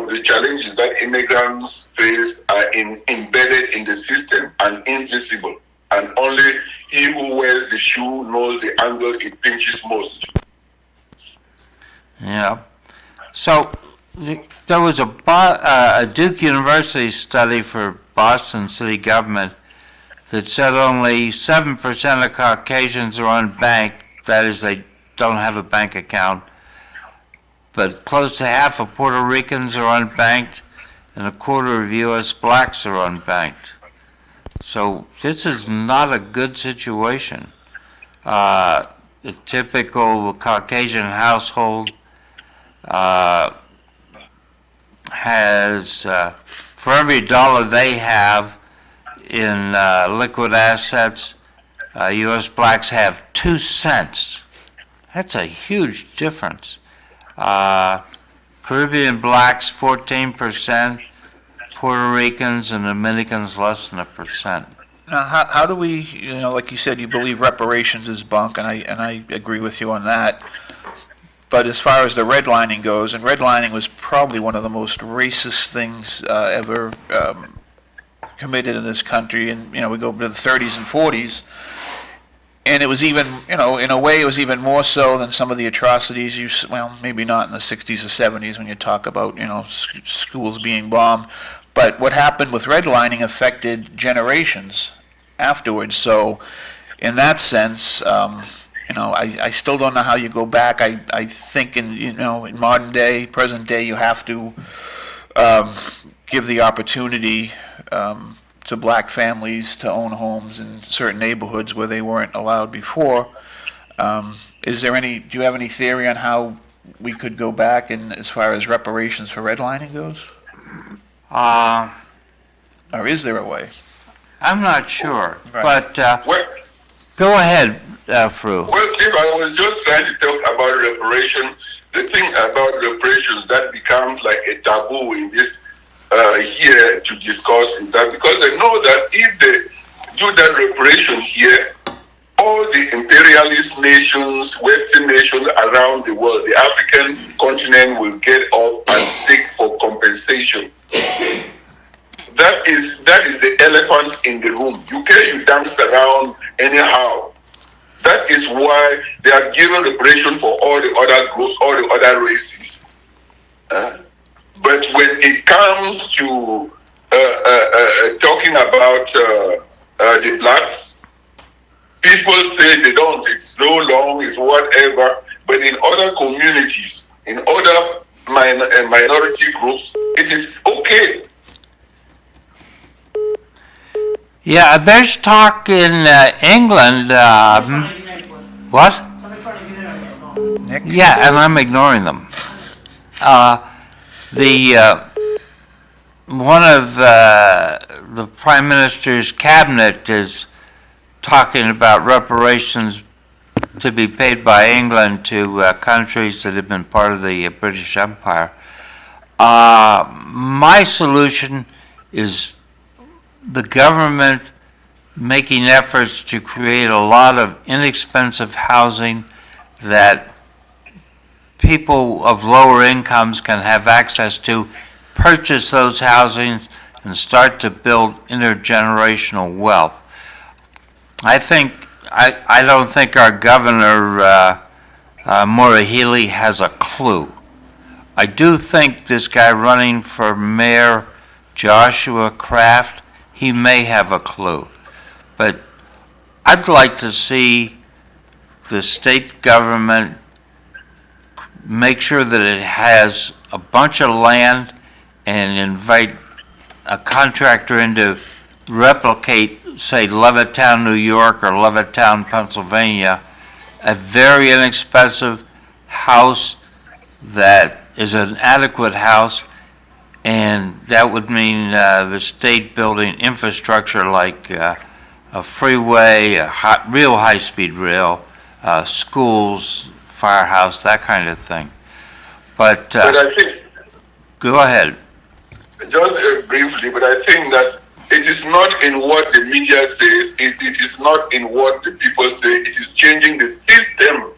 the challenges that immigrants face are embedded in the system and invisible. And only he who wears the shoe knows the angle it pinches most. Yeah. So there was a Duke University study for Boston city government that said only 7% of Caucasians are unbanked. That is, they don't have a bank account. But close to half of Puerto Ricans are unbanked, and a quarter of U.S. blacks are unbanked. So this is not a good situation. A typical Caucasian household has, for every dollar they have in liquid assets, U.S. blacks have 2 cents. That's a huge difference. Caribbean blacks 14%, Puerto Ricans and Dominicans less than 1%. Now, how do we, like you said, you believe reparations is bunk, and I agree with you on that. But as far as the redlining goes, and redlining was probably one of the most racist things ever committed in this country, and we go to the 30s and 40s, and it was even, in a way, it was even more so than some of the atrocities. Well, maybe not in the 60s or 70s when you talk about, schools being bombed, but what happened with redlining affected generations afterwards. So, in that sense, I still don't know how you go back. I think in modern day, present day, you have to give the opportunity to black families to own homes in certain neighborhoods where they weren't allowed before. Do you have any theory on how we could go back and as far as reparations for redlining goes? Or is there a way? I'm not sure, Right. but Well, go ahead, Fru. well, if I was just trying to talk about reparation, the thing about reparations that becomes like a taboo in this here to discuss is that because I know that if they do that reparation here, all the imperialist nations, Western nations around the world, the African continent will get off and seek for compensation. That is the elephant in the room. You dance around anyhow. That is why they are given reparation for all the other groups, all the other races. But when it comes to talking about the blacks, people say they don't. It's so long, it's whatever. But in other communities, in other minority groups, it is okay. Yeah, there's talk in England. What? Somebody's trying to get in on your phone. Nick? Yeah, and I'm ignoring them. One of the Prime Minister's cabinet is talking about reparations to be paid by England to countries that have been part of the British Empire. My solution is the government making efforts to create a lot of inexpensive housing that people of lower incomes can have access to, purchase those housings, and start to build intergenerational wealth. I don't think our governor, Maura Healey, has a clue. I do think this guy running for mayor, Joshua Kraft, he may have a clue. But I'd like to see the state government make sure that it has a bunch of land and invite a contractor in to replicate, say, Levittown, New York, or Levittown, Pennsylvania, a very inexpensive house that is an adequate house, and that would mean the state building infrastructure like a freeway, real high-speed rail, schools, firehouse, that kind of thing. But But I think, go ahead. just briefly, but I think that it is not in what the media says, it is not in what the people say, it is changing the system.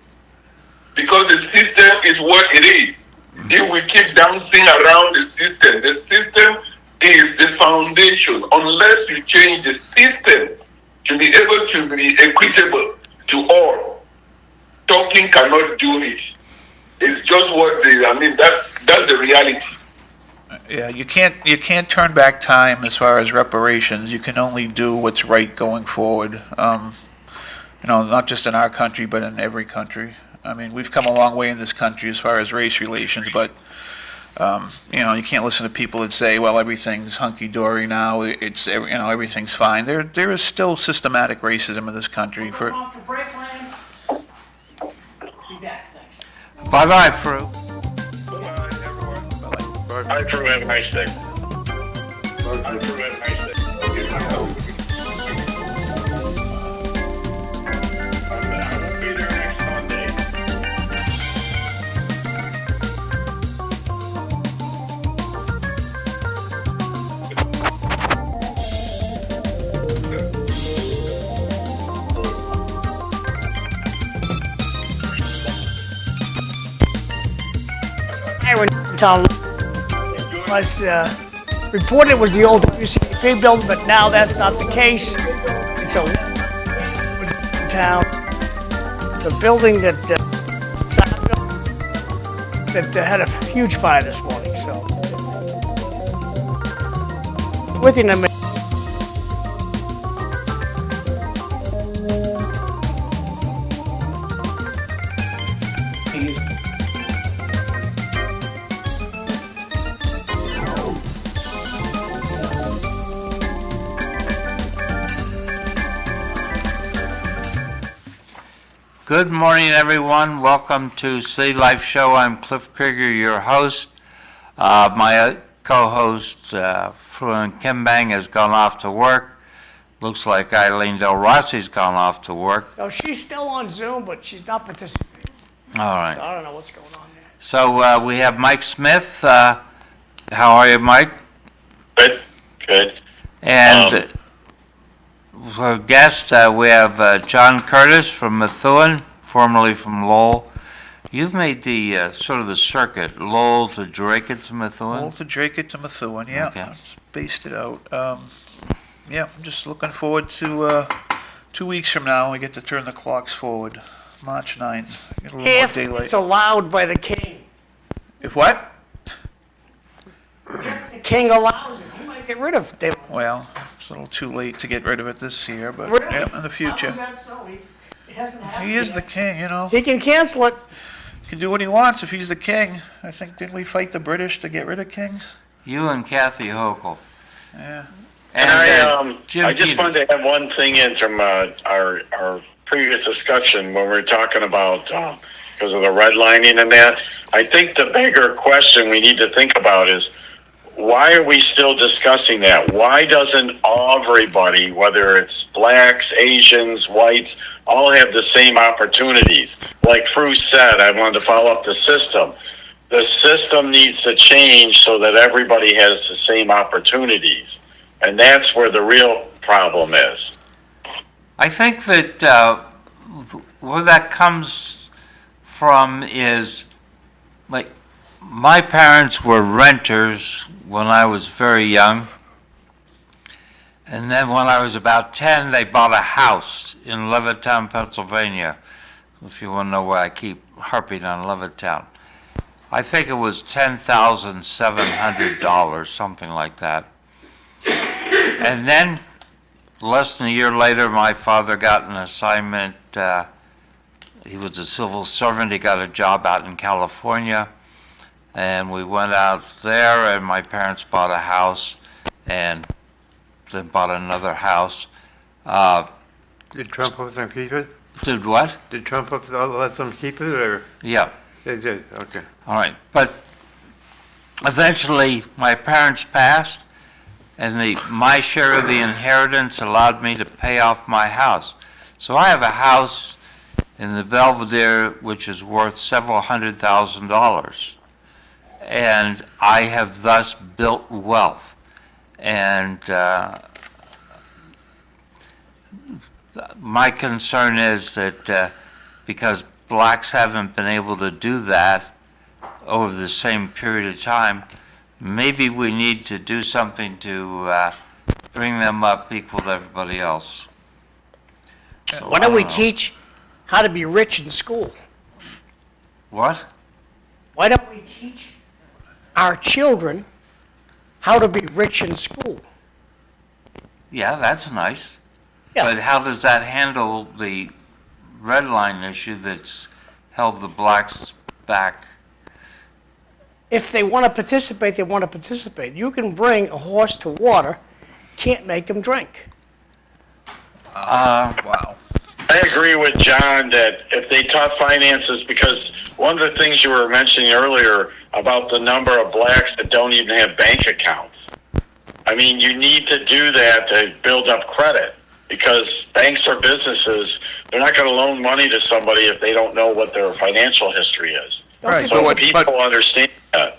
Because the system is what it is. If we keep dancing around the system is the foundation. Unless you change the system to be able to be equitable to all, talking cannot do it. It's just that's the reality. Yeah, you can't turn back time as far as reparations. You can only do what's right going forward. Not just in our country, but in every country. I mean, we've come a long way in this country as far as race relations, but you can't listen to people that say, "Well, everything's hunky dory now. Everything's fine." There is still systematic racism in this country. We're off for break, Land. Be back, thanks. Bye-bye, Fru. Bye, everyone. Bye, Fru. Have a nice day. Bye, Fru. Have a nice day. I won't be there next Monday. Town was reported was the old WCP building, but now that's not the case. It's a town. The building that had a huge fire this morning. So, with you in a minute. Good morning, everyone. Welcome to City Life Show. I'm Cliff Krieger, your host. My co-host, Fru Nkimbeng, has gone off to work. Looks like Eileen Delrossi's gone off to work. No, she's still on Zoom, but she's not participating. All right. So I don't know what's going on there. So we have Mike Smith. How are you, Mike? Good. And for guests, we have John Curtis from Methuen, formerly from Lowell. You've made the sort of the circuit, Lowell to Drake to Methuen. Lowell to Drake to Methuen, yeah. Okay. Spaced it out. Yeah, I'm just looking forward to 2 weeks from now, we get to turn the clocks forward. March 9th. Get a little more If daylight. it's allowed by the king. If what? If the king allows it, he might get rid of daylight. Well, it's a little too late to get rid of it this year, but Really? yeah, in the How future. is that so? He hasn't happened He is yet. the king, you know. He can cancel it. He can do what he wants if he's the king. I think, didn't we fight the British to get rid of kings? You and Kathy Hochul. Yeah. And Jim I just Peters. wanted to add one thing in from our previous discussion when we were talking about because of the redlining and that. I think the bigger question we need to think about is why are we still discussing that? Why doesn't everybody, whether it's blacks, Asians, whites, all have the same opportunities? Like Fru said, I wanted to follow up the system. The system needs to change so that everybody has the same opportunities. And that's where the real problem is. I think that where that comes from is, like, my parents were renters when I was very young. And then when I was about 10, they bought a house in Levittown, Pennsylvania. If you want to know why I keep harping on Levittown. I think it was $10,700, something like that. And then, less than a year later, my father got an assignment. He was a civil servant. He got a job out in California. And we went out there, and my parents bought a house, and then bought another house. Did Trump let them keep it? Did what? Did Trump let them keep it, or Yeah. they did? Okay. All right. But eventually, my parents passed, and my share of the inheritance allowed me to pay off my house. So I have a house in the Belvedere which is worth several $100,000. And I have thus built wealth. And my concern is that because blacks haven't been able to do that over the same period of time, maybe we need to do something to bring them up equal to everybody else. So, Why don't we teach how to be rich in school? What? Why don't we teach our children how to be rich in school? Yeah, that's nice. Yeah. But how does that handle the red line issue that's held the blacks back? If they want to participate, they want to participate. You can bring a horse to water, can't make him drink. Wow. I agree with John that if they taught finances, because one of the things you were mentioning earlier about the number of blacks that don't even have bank accounts. I mean, you need to do that to build up credit, because banks are businesses. They're not going to loan money to somebody if they don't know what their financial history is. Right, So but when people understand that,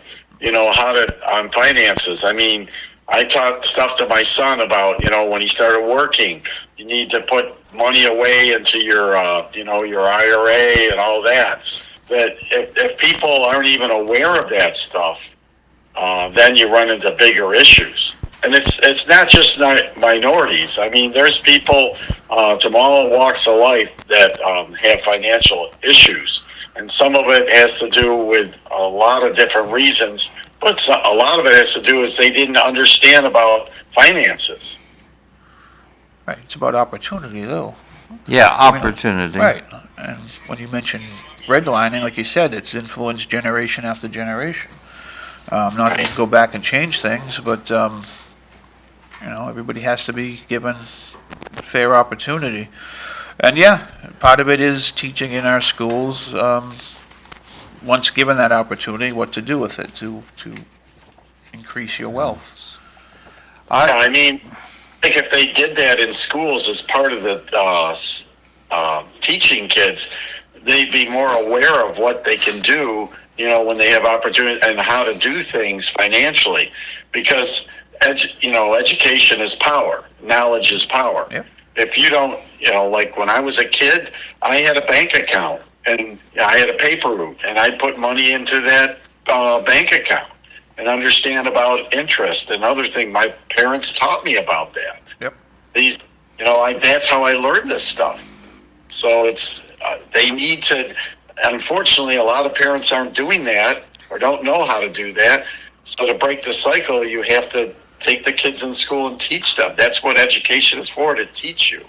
how to, on finances, I mean, I taught stuff to my son about, when he started working, you need to put money away into your, your IRA and all that. That if people aren't even aware of that stuff, then you run into bigger issues. And it's not just minorities. I mean, there's people from all walks of life that have financial issues. And some of it has to do with a lot of different reasons, but a lot of it has to do with they didn't understand about finances. Right, it's about opportunity, though. Yeah, opportunity. Right, and when you mention redlining, like you said, it's influenced generation after generation. Not that you can go back and change things, but, everybody has to be given fair opportunity. And yeah, part of it is teaching in our schools, once given that opportunity, what to do with it to increase your wealth. I mean, I think if they did that in schools as part of the teaching kids, they'd be more aware of what they can do, when they have opportunity and how to do things financially. Because, education is power. Knowledge is power. Yep. If you don't, like when I was a kid, I had a bank account and I had a paper route and I put money into that bank account and understand about interest and other things. My parents taught me about that. Yep. That's how I learned this stuff. So it's, they need to, unfortunately, a lot of parents aren't doing that or don't know how to do that. So to break the cycle, you have to take the kids in school and teach them. That's what education is for, to teach you,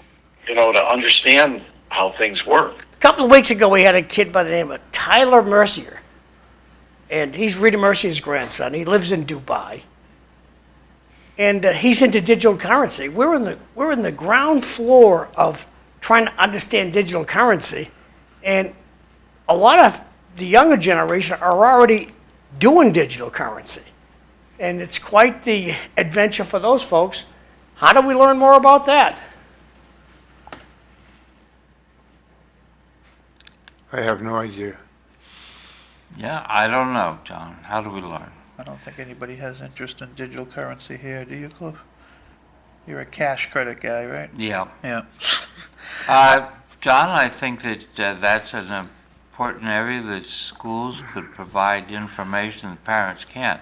to understand how things work. A couple of weeks ago, we had a kid by the name of Tyler Mercier. And he's Rita Mercier's grandson. He lives in Dubai. And he's into digital currency. We're in the ground floor of trying to understand digital currency. And a lot of the younger generation are already doing digital currency. And it's quite the adventure for those folks. How do we learn more about that? I have no idea. Yeah, I don't know, John. How do we learn? I don't think anybody has interest in digital currency here, do you, Cliff? You're a cash credit guy, right? Yeah. Yeah. John, I think that that's an important area that schools could provide information that parents can't.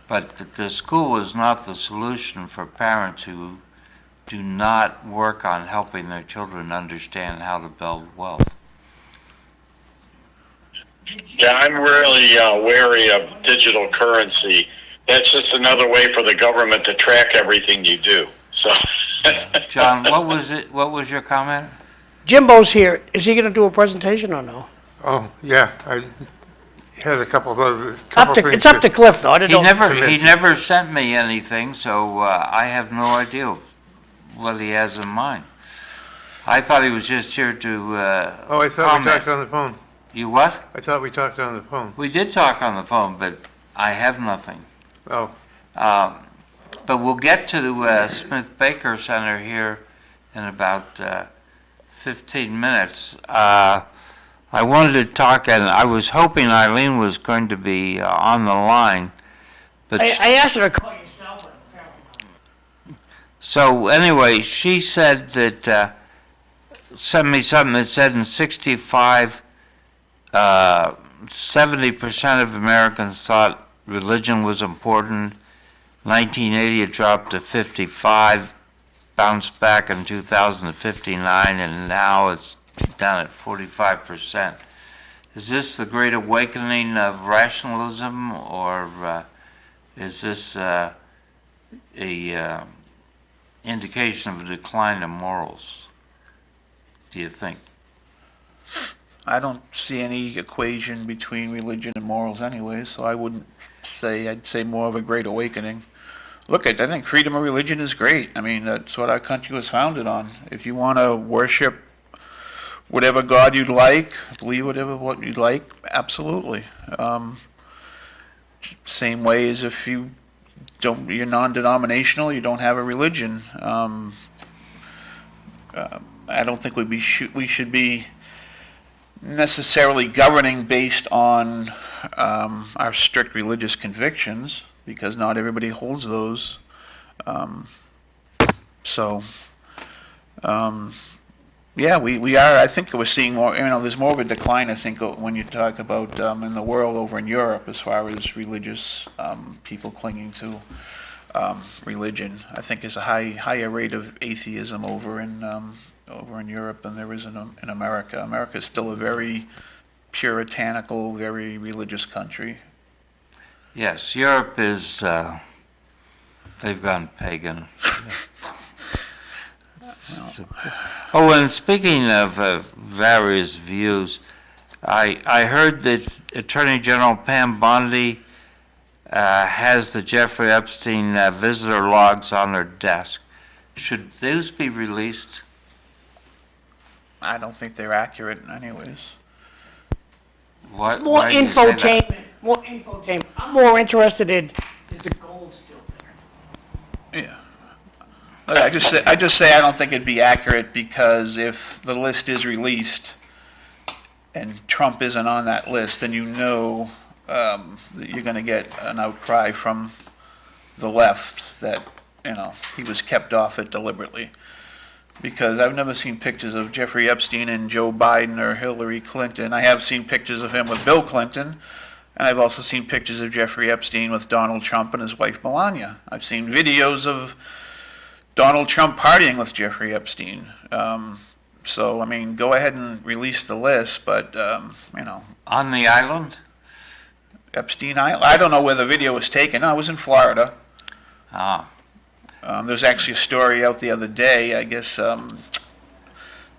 But the school is not the solution for parents who do not work on helping their children understand how to build wealth. Yeah, I'm really wary of digital currency. That's just another way for the government to track everything you do. So, John, what was it? What was your comment? Jimbo's here. Is he going to do a presentation or no? Oh, yeah, I had a couple of It's things. up to Cliff, though. He never sent me anything, so I have no idea what he has in mind. I thought he was just here to Oh, I thought comment. we talked on the phone. You what? I thought we talked on the phone. We did talk on the phone, but I have nothing. Oh, But we'll get to the Smith Baker Center here in about 15 minutes. I wanted to talk, and I was hoping Eileen was going to be on the line, but I asked her to call you cell phone, apparently. so anyway, she said that sent me something that said in 65, 70% of Americans thought religion was important. 1980 it dropped to 55, bounced back in 2000 to 59, and now it's down at 45%. Is this the great awakening of rationalism, or is this a indication of a decline in morals, do you think? I don't see any equation between religion and morals anyway, so I wouldn't say, I'd say more of a great awakening. Look, I think freedom of religion is great. I mean, that's what our country was founded on. If you want to worship whatever God you'd like, believe what you'd like, absolutely. Same way as if you're non-denominational, you don't have a religion. I don't think we should be necessarily governing based on our strict religious convictions, because not everybody holds those. Yeah, we are. I think we're seeing more. There's more of a decline. I think when you talk about in the world over in Europe, as far as religious people clinging to religion, I think there's a higher rate of atheism over in Europe than there is in America. America is still a very puritanical, very religious country. Yes, Europe is, they've gone pagan. Oh, and speaking of various views, I heard that Attorney General Pam Bondi has the Jeffrey Epstein visitor logs on her desk. Should those be released? I don't think they're accurate anyways. What? More why do you say that? infotainment, more infotainment. I'm more interested in, is the gold still there? Yeah. Look, I just say I don't think it'd be accurate because if the list is released and Trump isn't on that list, then you know that you're going to get an outcry from the left that, he was kept off it deliberately. Because I've never seen pictures of Jeffrey Epstein and Joe Biden or Hillary Clinton. I have seen pictures of him with Bill Clinton, and I've also seen pictures of Jeffrey Epstein with Donald Trump and his wife Melania. I've seen videos of Donald Trump partying with Jeffrey Epstein. So, go ahead and release the list, but, On the island? Epstein Island, I don't know where the video was taken. No, it was in Florida. Ah, There's actually a story out the other day, I guess,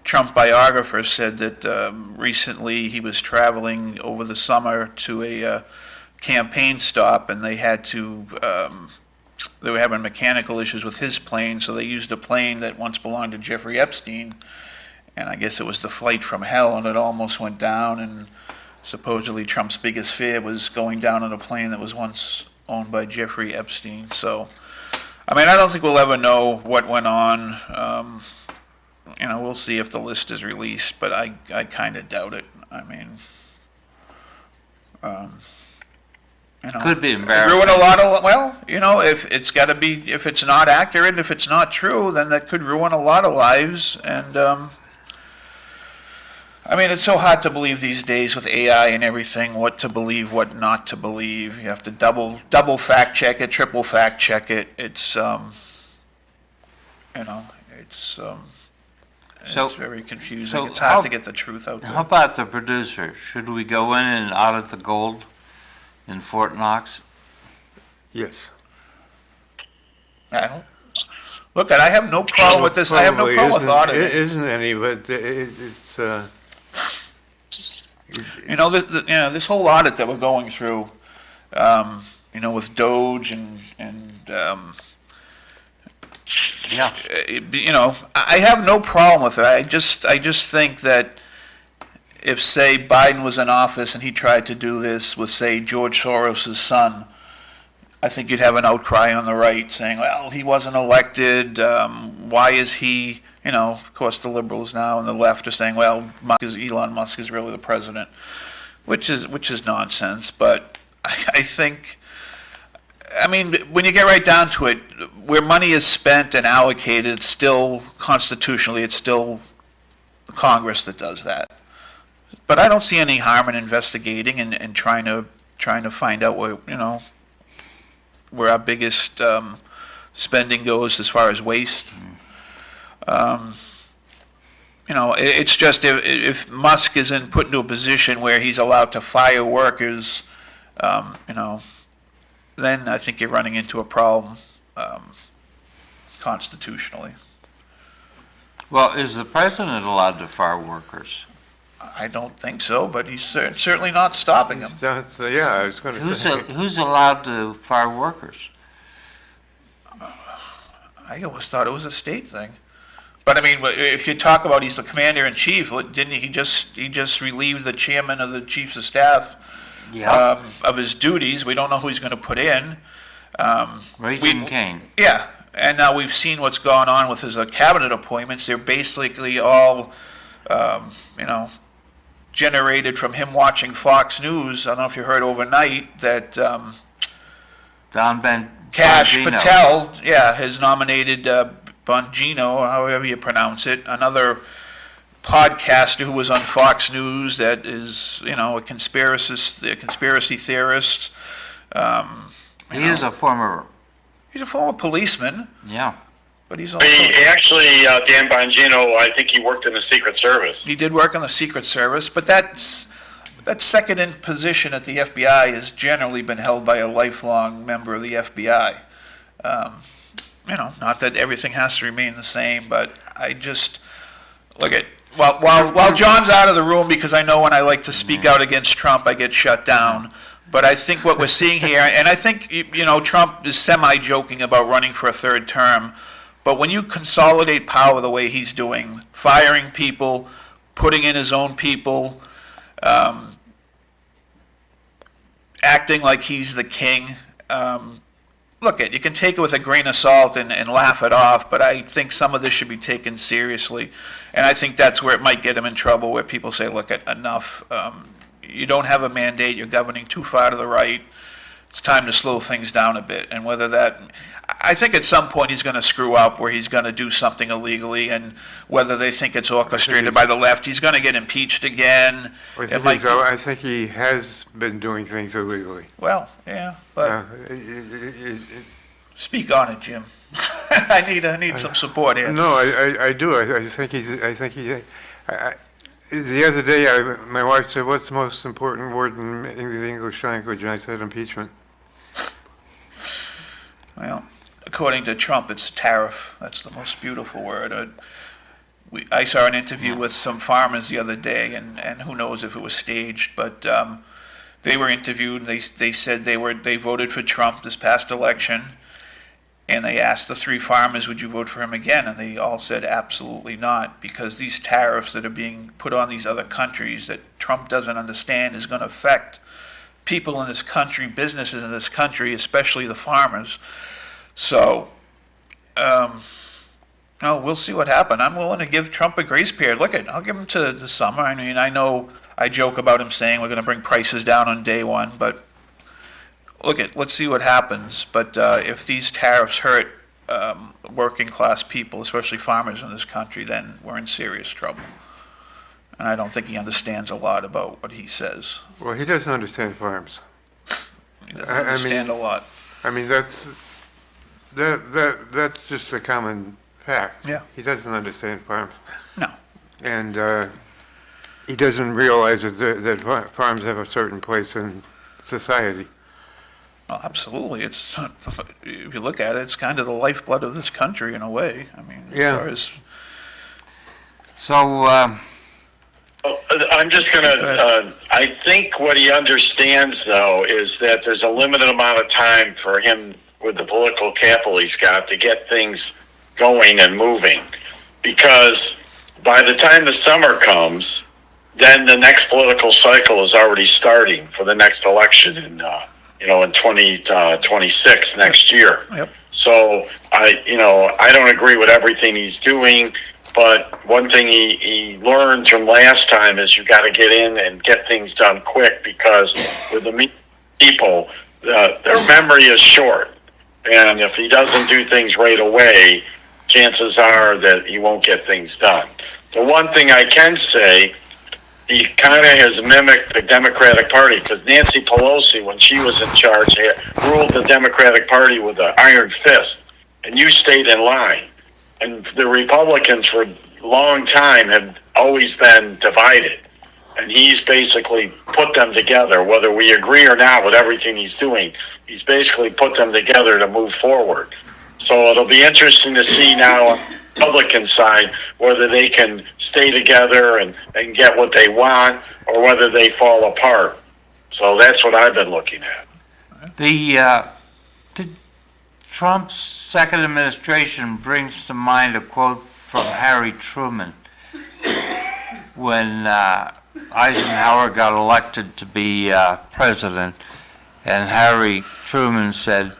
Trump biographer said that recently he was traveling over the summer to a campaign stop, and they had to, they were having mechanical issues with his plane, so they used a plane that once belonged to Jeffrey Epstein, and I guess it was the flight from hell, and it almost went down, and supposedly Trump's biggest fear was going down on a plane that was once owned by Jeffrey Epstein. So, I don't think we'll ever know what went on. We'll see if the list is released, but I kind of doubt it. could be embarrassing. Ruin a lot of, if it's got to be, if it's not accurate, if it's not true, then that could ruin a lot of lives. And, it's so hard to believe these days with AI and everything, what to believe, what not to believe. You have to double fact check it, triple fact check it. It's, it's very confusing. so It's hard how- to get the truth out How there. about the producer? Should we go in and audit the gold in Fort Knox? Yes. I don't, look, I have no problem with this. I have no Probably problem with auditing. It isn't any, but it's, This whole audit that we're going through, with Doge and Yeah. I have no problem with it. I just think that if, say, Biden was in office and he tried to do this with, say, George Soros' son, I think you'd have an outcry on the right saying, well, he wasn't elected. Why is he? Of course, the liberals now and the left are saying, well, Elon Musk is really the president, which is nonsense. But I think, when you get right down to it, where money is spent and allocated, it's still constitutionally, it's still Congress that does that. But I don't see any harm in investigating and trying to find out where our biggest spending goes as far as waste. It's just if Musk isn't put into a position where he's allowed to fire workers, then I think you're running into a problem constitutionally. Well, is the president allowed to fire workers? I don't think so, but he's certainly not stopping them. yeah, I was going to say. Who's allowed to fire workers? I always thought it was a state thing. But if you talk about he's the commander in chief, didn't he just relieved the chairman of the chiefs of staff Yeah. of his duties? We don't know who he's going to put in. Raising Cane. Yeah, and now we've seen what's gone on with his cabinet appointments. They're basically all, generated from him watching Fox News. I don't know if you heard overnight that Don Kash Bongino. Patel, has nominated Bongino, however you pronounce it, another podcaster who was on Fox News that is, a conspiracy theorist. He is a former, He's a former policeman, yeah. but he's also... He actually, Dan Bongino, I think he worked in the Secret Service. He did work in the Secret Service, but that second in position at the FBI has generally been held by a lifelong member of the FBI. Not that everything has to remain the same, but I just look at while John's out of the room, because I know when I like to speak out against Trump, I get shut down. But I think what we're seeing here, and I think Trump is semi-joking about running for a third term, but when you consolidate power the way he's doing, firing people, putting in his own people, acting like he's the king. Look, you can take it with a grain of salt and laugh it off, but I think some of this should be taken seriously. And I think that's where it might get him in trouble, where people say, look, enough. You don't have a mandate. You're governing too far to the right. It's time to slow things down a bit. And whether that, I think at some point he's going to screw up where he's going to do something illegally, and whether they think it's orchestrated by the left, he's going to get impeached again. I think he has been doing things illegally. Well, yeah, but speak on it, Jim. I need some support here. No, I do. I think the other day, my wife said, "What's the most important word in the English language?" And I said, "Impeachment." Well, according to Trump, it's tariff. That's the most beautiful word. I saw an interview with some farmers the other day, and who knows if it was staged, but they were interviewed. And they said they voted for Trump this past election, and they asked the three farmers, "Would you vote for him again?" And they all said absolutely not, because these tariffs that are being put on these other countries that Trump doesn't understand is going to affect people in this country, businesses in this country, especially the farmers. So, no, we'll see what happens. I'm willing to give Trump a grace period. I'll give him to the summer. I mean, I know I joke about him saying we're going to bring prices down on day one, but let's see what happens. But if these tariffs hurt working class people, especially farmers in this country, then we're in serious trouble. And I don't think he understands a lot about what he says. Well, he doesn't understand farms. He doesn't understand a lot. I mean, that's just a common fact. Yeah. He doesn't understand farms. No. And he doesn't realize that farms have a certain place in society. Well, absolutely. It's, if you look at it, it's kind of the lifeblood of this country in a way. I mean, Yeah. as far as So, I'm just going to, I think what he understands, though, is that there's a limited amount of time for him with the political capital he's got to get things going and moving. Because by the time the summer comes, then the next political cycle is already starting for the next election in 2026 next year. Yep. So I don't agree with everything he's doing. But one thing he learned from last time is you got to get in and get things done quick, because with the people, their memory is short. And if he doesn't do things right away, chances are that he won't get things done. The one thing I can say, he kind of has mimicked the Democratic Party, because Nancy Pelosi, when she was in charge, ruled the Democratic Party with an iron fist, and you stayed in line. And the Republicans for a long time have always been divided. And he's basically put them together, whether we agree or not with everything he's doing. He's basically put them together to move forward. So it'll be interesting to see now on the Republican side whether they can stay together and get what they want, or whether they fall apart. So that's what I've been looking at. Trump's second administration brings to mind a quote from Harry Truman when Eisenhower got elected to be president, and Harry Truman said,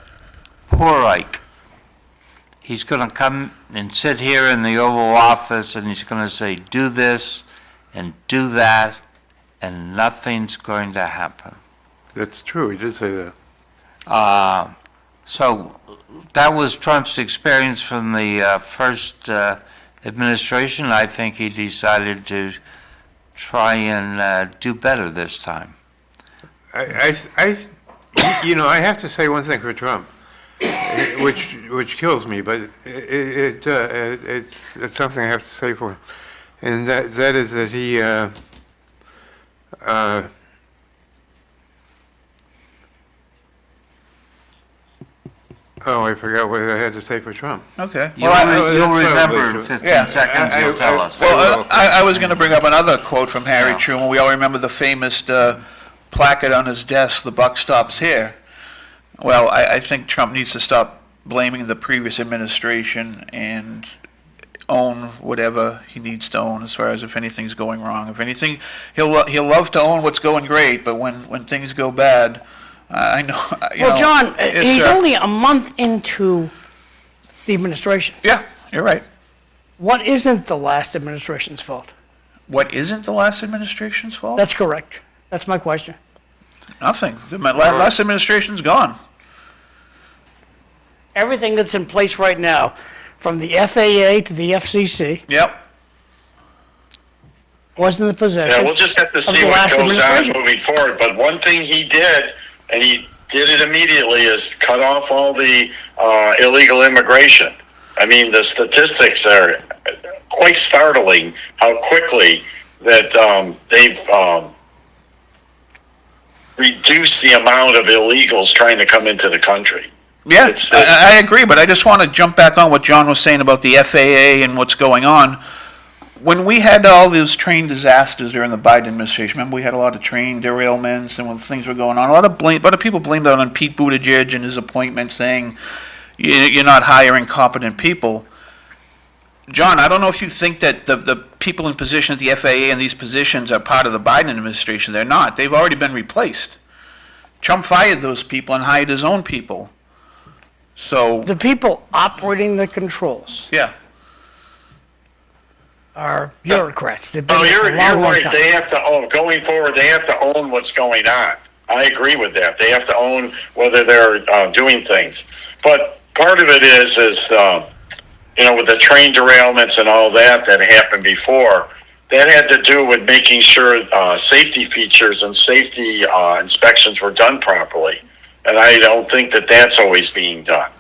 "Poor Ike. He's going to come and sit here in the Oval Office, and he's going to say, do this and do that, and nothing's going to happen." That's true. He did say that. So that was Trump's experience from the first administration. I think he decided to try and do better this time. I have to say one thing for Trump, which kills me, but it's something I have to say for him, and that is that he I forgot what I had to say for Trump. Okay. You'll remember in 15 seconds, you'll tell us. Well, I was going to bring up another quote from Harry Truman. We all remember the famous placard on his desk, "The buck stops here." Well, I think Trump needs to stop blaming the previous administration and own whatever he needs to own as far as if anything's going wrong. If anything, he'll love to own what's going great, but when things go bad, I know. Well, John, Yes, he's sir. only a month into the administration. Yeah, you're right. What isn't the last administration's fault? What isn't the last administration's fault? That's correct. That's my question. Nothing. The last administration's gone. Everything that's in place right now, from the FAA to the FCC, Yep. was in the possession. Yeah, we'll just have to of see the what last goes on administration. moving forward. But one thing he did, and he did it immediately, is cut off all the illegal immigration. I mean, the statistics are quite startling how quickly that they've reduced the amount of illegals trying to come into the country. Yeah, It's- I agree, but I just want to jump back on what John was saying about the FAA and what's going on. When we had all those train disasters during the Biden administration, remember we had a lot of train derailments and when things were going on, a lot of people blamed that on Pete Buttigieg and his appointment, saying you're not hiring competent people. John, I don't know if you think that the people in position at the FAA and these positions are part of the Biden administration. They're not. They've already been replaced. Trump fired those people and hired his own people. So, The people operating the controls yeah. are bureaucrats. They've been Oh, there for you're a long, long right. time. They have to own, going forward, they have to own what's going on. I agree with that. They have to own whether they're doing things. But part of it is with the train derailments and all that happened before, that had to do with making sure safety features and safety inspections were done properly. And I don't think that that's always being done.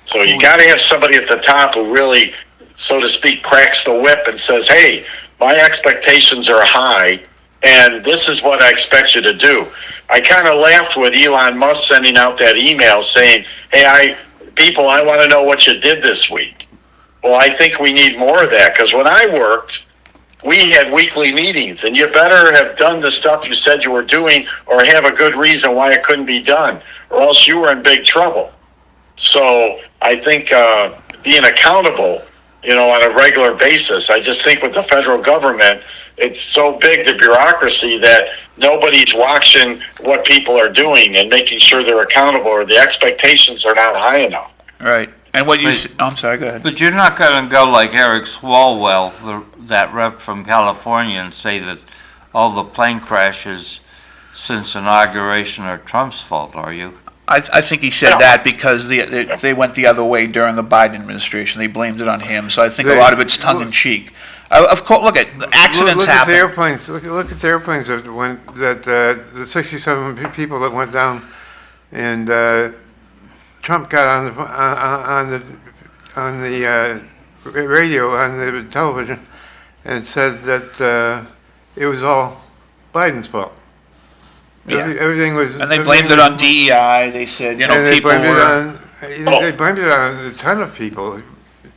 So you got to have somebody at the top who really, so to speak, cracks the whip and says, hey, my expectations are high, and this is what I expect you to do. I kind of laughed with Elon Musk sending out that email saying, hey, I want to know what you did this week. Well, I think we need more of that, because when I worked, we had weekly meetings, and you better have done the stuff you said you were doing or have a good reason why it couldn't be done, or else you were in big trouble. So I think being accountable, on a regular basis, I just think with the federal government, it's so big, the bureaucracy, that nobody's watching what people are doing and making sure they're accountable, or the expectations are not high enough. Right. And what you Wait. I'm sorry, go ahead. But you're not going to go like Eric Swalwell, that rep from California, and say that all the plane crashes since inauguration are Trump's fault, are you? I think he said No. that because they went the other way during the Biden administration. They blamed it on him. So I think a lot of it's tongue in cheek. Of course, look at accidents Look at happen. the airplanes. Look at the airplanes the 67 people that went down, and Trump got on the radio, on the television, and said that it was all Biden's fault. Yeah. Everything was. And they blamed it on DEI. They said, And they people blamed it were. on. They blamed it on a ton of people.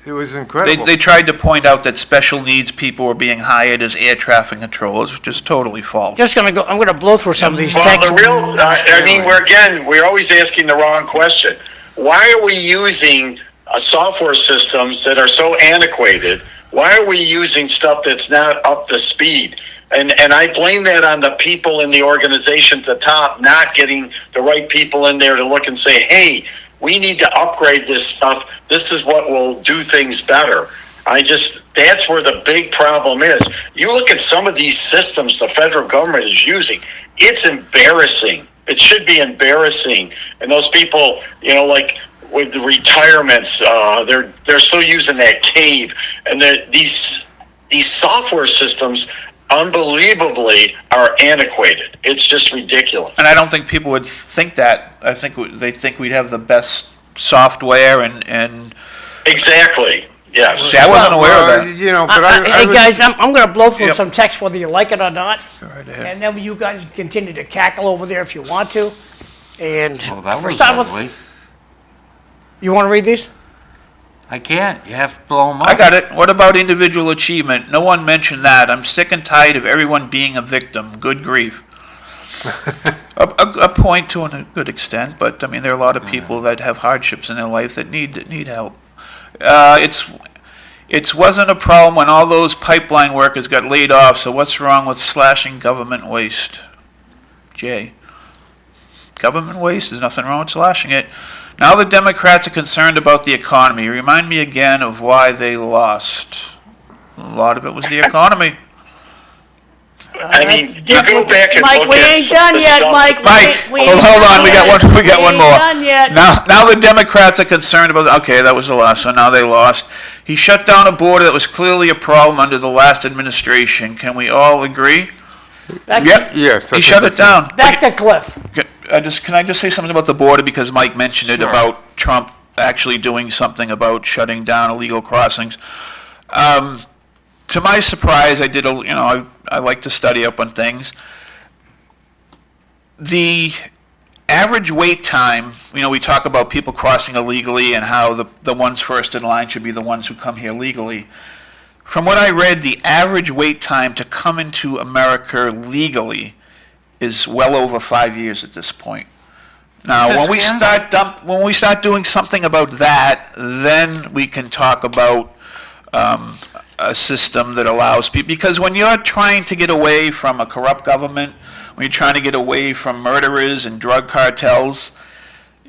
It was incredible. They tried to point out that special needs people were being hired as air traffic controllers, which is totally false. I'm going to blow through some of these Well, texts. we're always asking the wrong question. Why are we using software systems that are so antiquated? Why are we using stuff that's not up to speed? And I blame that on the people in the organization at the top not getting the right people in there to look and say, hey, we need to upgrade this stuff. This is what will do things better. That's where the big problem is. You look at some of these systems the federal government is using, it's embarrassing. It should be embarrassing. And those people, like with the retirements, they're still using that cave. And these software systems, unbelievably, are antiquated. It's just ridiculous. And I don't think people would think that. I think they think we'd have the best software and Exactly. Yes. See, I wasn't aware of that. But I Hey, was- guys, I'm going to blow through Yep. some text, whether you like it or not. Go right ahead. And then you guys continue to cackle over there if you want to. And Oh, that was first time with, ugly. you want to read these? I can't. You have to blow them up. I got it. What about individual achievement? No one mentioned that. I'm sick and tired of everyone being a victim. Good grief. a point to a good extent, but I mean, there are a lot of people that have hardships in their life that need help. It wasn't a problem when all those pipeline workers got laid off, so what's wrong with slashing government waste? Jay. Government waste, there's nothing wrong with slashing it. Now the Democrats are concerned about the economy. Remind me again of why they lost. A lot of it was the economy. I mean, you go back and Mike, look we at ain't some done of the yet, stuff- Mike. Mike, We hold ain't on, done we got yet. one, we got one ain't more. done yet. Now the Democrats are concerned about, okay, that was the last, so now they lost. He shut down a border that was clearly a problem under the last administration. Can we all agree? Back- Yep. Yes. He shut it down. Back to Cliff. Can I just say something about the border, because Mike mentioned it Sure. about Trump actually doing something about shutting down illegal crossings. To my surprise, I like to study up on things. The average wait time, we talk about people crossing illegally and how the ones first in line should be the ones who come here legally. From what I read, the average wait time to come into America legally is well over 5 years at this point. Now, It's a when we start doing something about that, then we can talk about a system that allows people, because when you're trying to get away from a corrupt government, when you're trying to get away from murderers and drug cartels,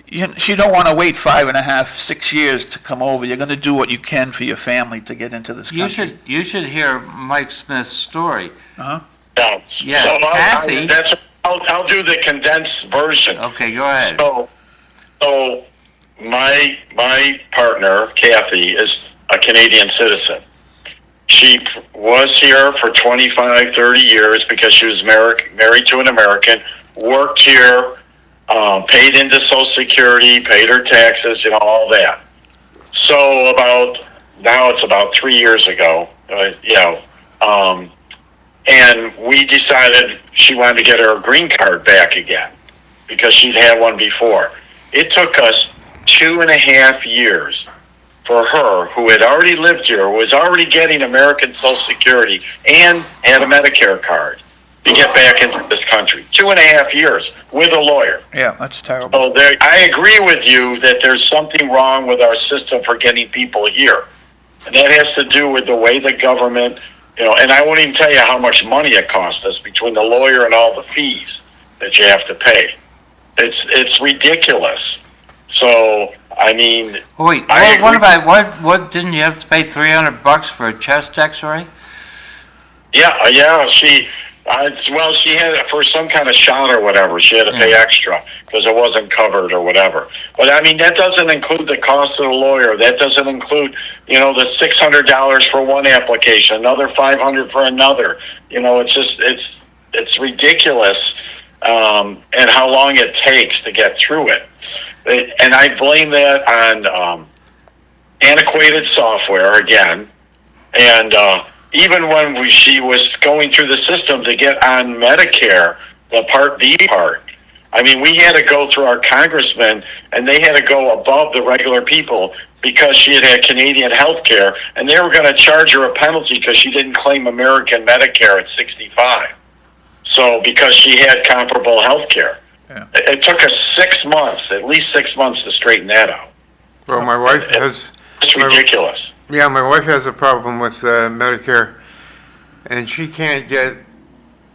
you don't want to wait 5.5, 6 years to come over. You're going to do what you can for your family to get into this country. You should hear Mike Smith's story. Yeah. Yeah, So Kathy- I'll do the condensed version. Okay, go ahead. So my partner, Kathy, is a Canadian citizen. She was here for 25, 30 years because she was married to an American, worked here, paid into Social Security, paid her taxes, all that. So now it's about 3 years ago, and we decided she wanted to get her green card back again because she'd had one before. It took us 2.5 years for her, who had already lived here, was already getting American Social Security and had a Medicare card, to get back into this country. 2.5 years with a lawyer. Yeah, that's terrible. So I agree with you that there's something wrong with our system for getting people here. And that has to do with the way the government, and I won't even tell you how much money it costs us between the lawyer and all the fees that you have to pay. It's ridiculous. So, I mean... Oh, wait, I what agree. about, what, didn't you have to pay $300 for a chest x-ray? Yeah, she had, for some kind of shot or whatever, she had to pay extra because it wasn't covered or whatever. But I mean, that doesn't include the cost of the lawyer. That doesn't include, the $600 for one application, another $500 for another. It's ridiculous, and how long it takes to get through it. And I blame that on antiquated software again, and even when she was going through the system to get on Medicare, the Part B part, I mean, we had to go through our congressmen, and they had to go above the regular people because she had Canadian health care, and they were going to charge her a penalty because she didn't claim American Medicare at 65. So, because she had comparable health care. Yeah. It took us 6 months, at least 6 months, to straighten that out. Well, my wife has... It's ridiculous. Yeah, my wife has a problem with Medicare, and she can't get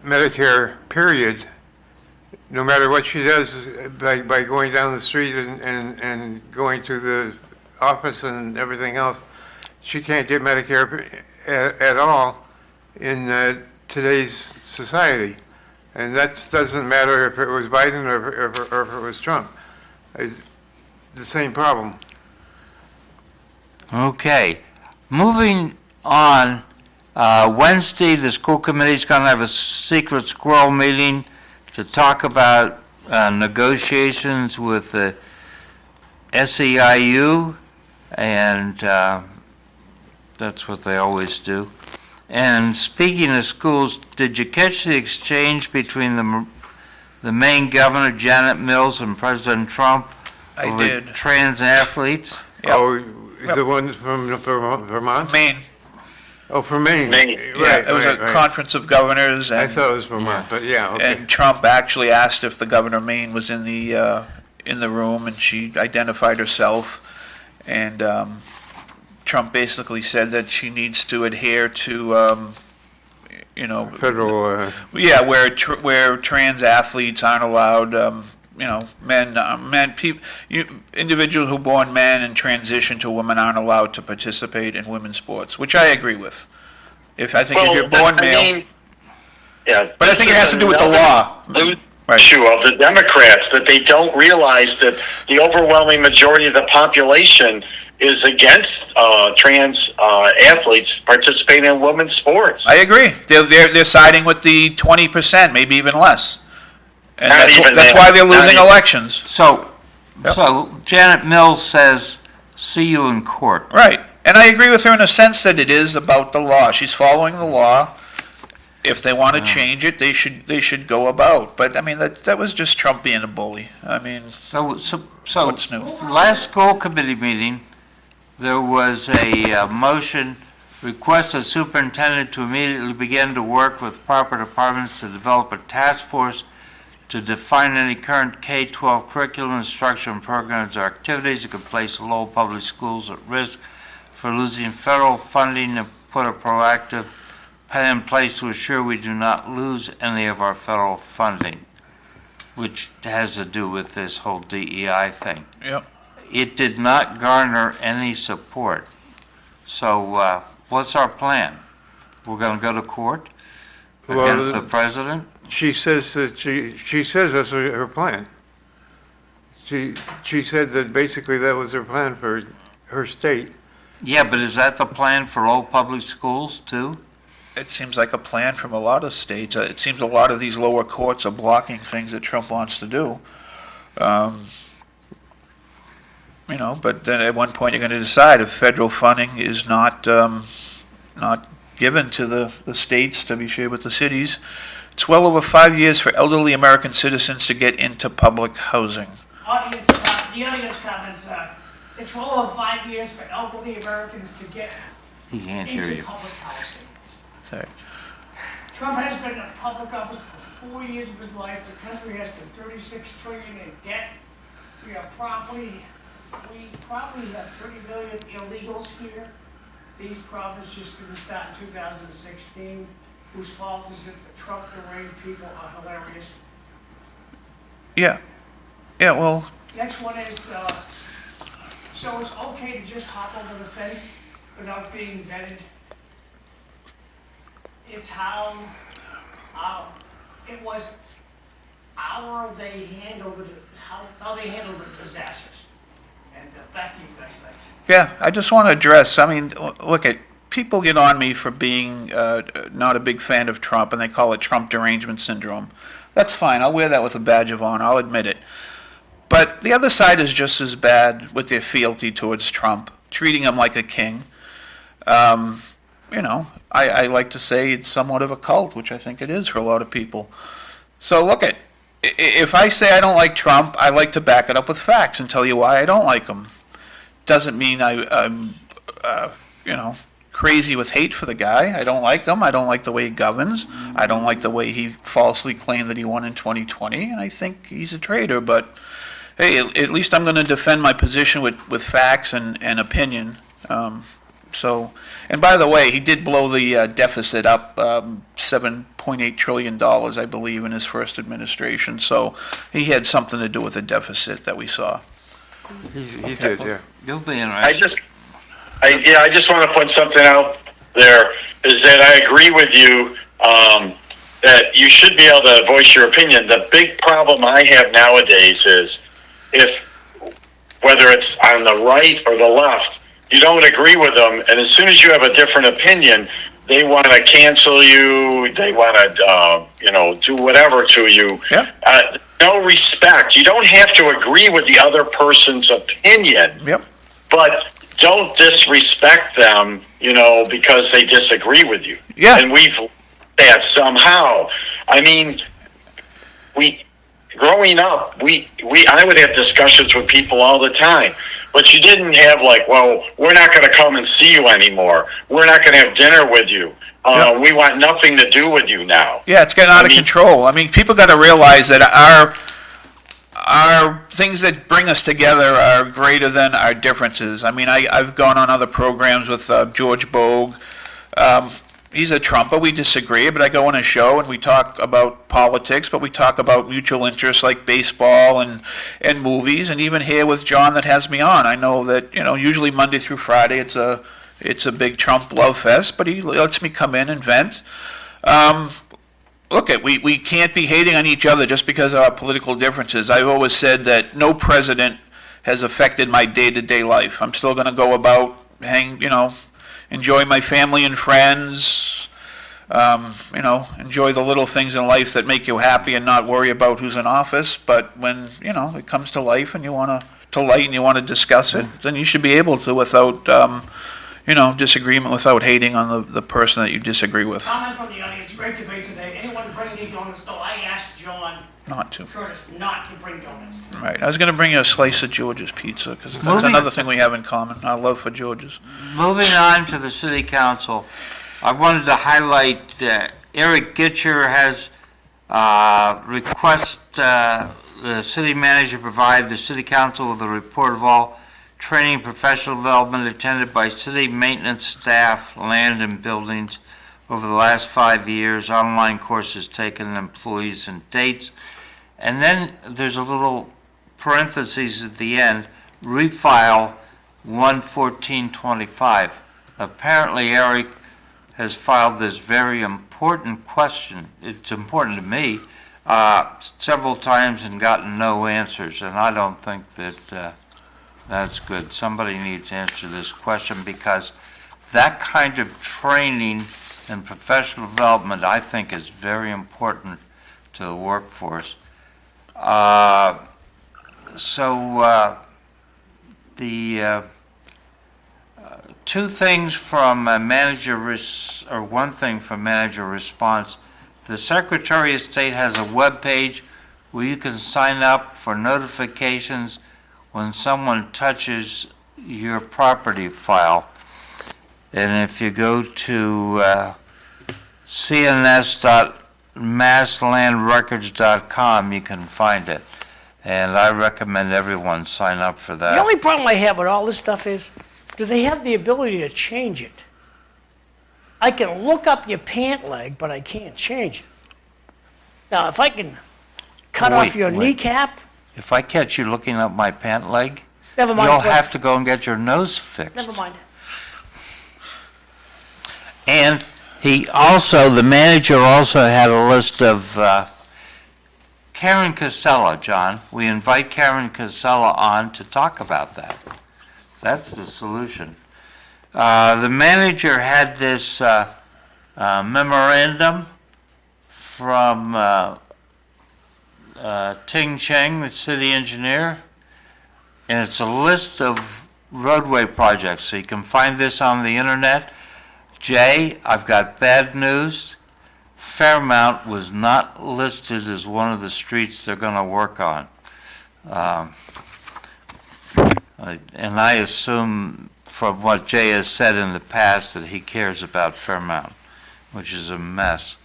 Medicare, period, no matter what she does, by going down the street and going to the office and everything else. She can't get Medicare at all in today's society. And that doesn't matter if it was Biden or if it was Trump. It's the same problem. Okay, moving on, Wednesday, the school committee's going to have a secret squirrel meeting to talk about negotiations with the SEIU, and that's what they always do. And speaking of schools, did you catch the exchange between the Maine governor, Janet Mills, and President Trump I over did. trans athletes? Yep. Oh, the ones from Vermont? Maine. Oh, from Maine. Maine. Yeah, it was a conference of governors, I and, thought it was Vermont, but yeah, okay. and Trump actually asked if the governor of Maine was in the room, and she identified herself. And Trump basically said that she needs to adhere to, Federal, yeah, where trans athletes aren't allowed, individuals who born men and transition to women aren't allowed to participate in women's sports, which I agree with. If you're born male, Yeah. but I think it has to do with the law. Right. Issue of the Democrats, that they don't realize that the overwhelming majority of the population is against trans athletes participating in women's sports. I agree. They're siding with the 20%, maybe even less. And Not even that's that. why they're Not losing even. elections. So, Yep. so Janet Mills says, see you in court. Right. And I agree with her in a sense that it is about the law. She's following the law. If they want to change it, they should go about. But I mean, that was just Trump being a bully. I mean, So What's new? last school committee meeting, there was a motion request the superintendent to immediately begin to work with proper departments to develop a task force to define any current K-12 curriculum, instruction programs, or activities that could place Lowell Public Schools at risk for losing federal funding, and put a proactive plan in place to assure we do not lose any of our federal funding, which has to do with this whole DEI thing. yep. It did not garner any support. So what's our plan? We're going to go to court against the president? she says that she says that's her plan. She said that basically that was her plan for her state. Yeah, but is that the plan for all public schools too? It seems like a plan from a lot of states. It seems a lot of these lower courts are blocking things that Trump wants to do. But then at one point you're going to decide if federal funding is not given to the states to be shared with the cities. It's well over 5 years for elderly American citizens to get into public housing. The audience comments, it's well over 5 years for elderly Americans to get He can't hear into you. public housing. So, Trump has been in public office for 4 years of his life. The country has been $36 trillion in debt. We probably have 30 million illegals here. These problems just didn't start in 2016. Whose fault is it? The Trump deranged people are hilarious. yeah, well, Next one is, so it's okay to just hop over the fence without being vetted. It's how they handle how they handle the disasters. And back to you guys, thanks. yeah, I just want to address, look at, people get on me for being not a big fan of Trump, and they call it Trump derangement syndrome. That's fine, I'll wear that with a badge of honor, I'll admit it. But the other side is just as bad with their fealty towards Trump, treating him like a king. I like to say it's somewhat of a cult, which I think it is for a lot of people. So look at, if I say I don't like Trump, I like to back it up with facts and tell you why I don't like him. Doesn't mean I'm crazy with hate for the guy. I don't like him. I don't like the way he governs. I don't like the way he falsely claimed that he won in 2020, and I think he's a traitor. But hey, at least I'm going to defend my position with facts and opinion. And by the way, he did blow the deficit up $7.8 trillion, I believe, in his first administration. So he had something to do with the deficit that we saw. He did, yeah. You'll be I interested. just want to put something out there, is that I agree with you that you should be able to voice your opinion. The big problem I have nowadays is whether it's on the right or the left, you don't agree with them, and as soon as you have a different opinion, they want to cancel you, they want to, do whatever to you. Yeah. No respect. You don't have to agree with the other person's opinion. Yep. But don't disrespect them, because they disagree with you. Yeah. And we've that somehow. I mean, growing up, I would have discussions with people all the time. But you didn't have well, we're not going to come and see you anymore. We're not going to have dinner with you. Yep. We want nothing to do with you now. Yeah, it's getting out of control. I mean, people got to realize that things that bring us together are greater than our differences. I mean, I've gone on other programs with George Bogue. He's a Trumper, we disagree, but I go on a show and we talk about politics, but we talk about mutual interests like baseball and movies, and even here with John that has me on. I know that, usually Monday through Friday it's a big Trump love fest, but he lets me come in and vent. Look, we can't be hating on each other just because of our political differences. I've always said that no president has affected my day-to-day life. I'm still going to go about, enjoy my family and friends, enjoy the little things in life that make you happy and not worry about who's in office. But when, it comes to life and you want to light and you want to discuss it, then you should be able to without, disagreement, without hating on the person that you disagree with. Comment from the audience, great debate today. Anyone bring any donuts? No, I asked John Not to. Curtis not to bring donuts. Right. I was going to bring you a slice of George's pizza because that's Moving- another thing we have in common. Our love for George's. Moving on to the city council, I wanted to highlight, Eric Gitcher has request the city manager provide the city council with a report of all training and professional development attended by city maintenance staff, land and buildings over the last 5 years, online courses taken, employees and dates. And then there's a little parentheses at the end, refile 11425. Apparently Eric has filed this very important question. It's important to me, several times and gotten no answers, and I don't think that that's good. Somebody needs to answer this question because that kind of training and professional development, I think, is very important to the workforce. The two things from one thing from manager response. The Secretary of State has a web page where you can sign up for notifications when someone touches your property file. And if you go to cns.masslandrecords.com, you can find it. And I recommend everyone sign up for that. The only problem I have with all this stuff is, do they have the ability to change it? I can look up your pant leg, but I can't change it. Now, if I can cut off your Wait. kneecap, If I catch you looking up my pant leg, never mind. you'll what- have to go and get your nose fixed. Never mind. And the manager also had a list of Karen Casella, John. We invite Karen Casella on to talk about that. That's the solution. The manager had this memorandum from Ting Cheng, the city engineer, and it's a list of roadway projects. So you can find this on the internet. Jay, I've got bad news. Fairmount was not listed as one of the streets they're going to work on. And I assume from what Jay has said in the past that he cares about Fairmount, which is a mess.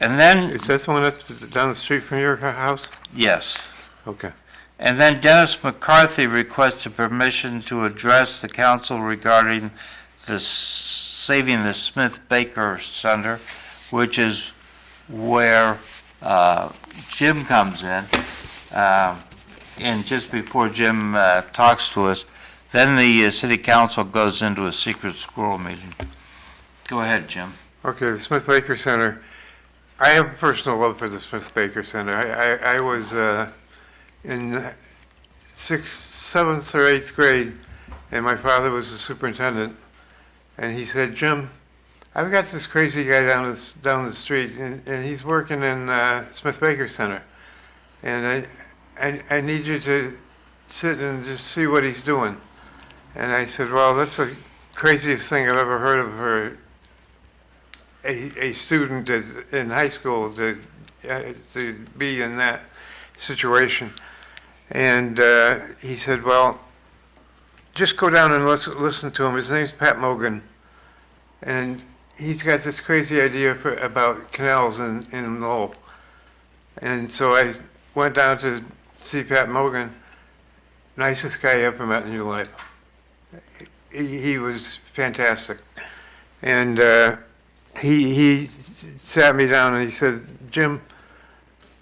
And then, Is that the one that's down the street from your house? yes. Okay. And then Dennis McCarthy requested permission to address the council regarding saving the Smith Baker Center, which is where Jim comes in. And just before Jim talks to us, then the city council goes into a secret squirrel meeting. Go ahead, Jim. Okay, the Smith Baker Center. I have a personal love for the Smith Baker Center. I was in 6th, 7th, or 8th grade, and my father was the superintendent, and he said, "Jim, I've got this crazy guy down the street, and he's working in Smith Baker Center, and I need you to sit and just see what he's doing." And I said, "Well, that's the craziest thing I've ever heard of for a student in high school to be in that situation." And he said, "Well, just go down and listen to him. His name's Pat Mogan, and he's got this crazy idea about canals in Lowell." And so I went down to see Pat Mogan, nicest guy you ever met in your life. He was fantastic. And he sat me down and he said, Jim,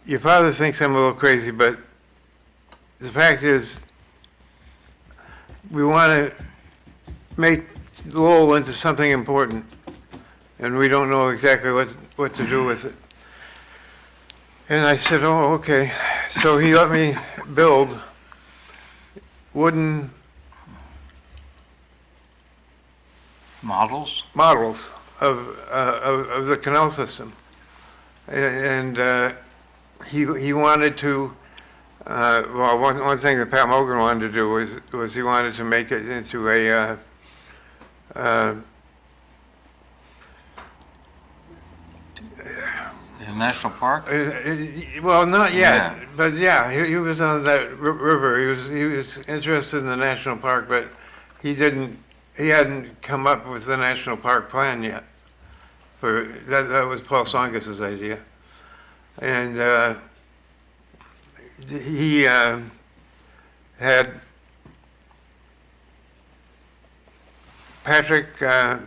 your father thinks I'm a little crazy, but the fact is, we want to make Lowell into something important, and we don't know exactly what to do with it. And I said, oh, okay. So he let me build wooden Models? models of the canal system. And he wanted to, well, one thing that Pat Mogan wanted to do was he wanted to make it into a The national park? well, not yet, Yeah. but yeah, he was on that river. He was interested in the national park, but he hadn't come up with the national park plan yet. That was Paul Songus's idea, and he had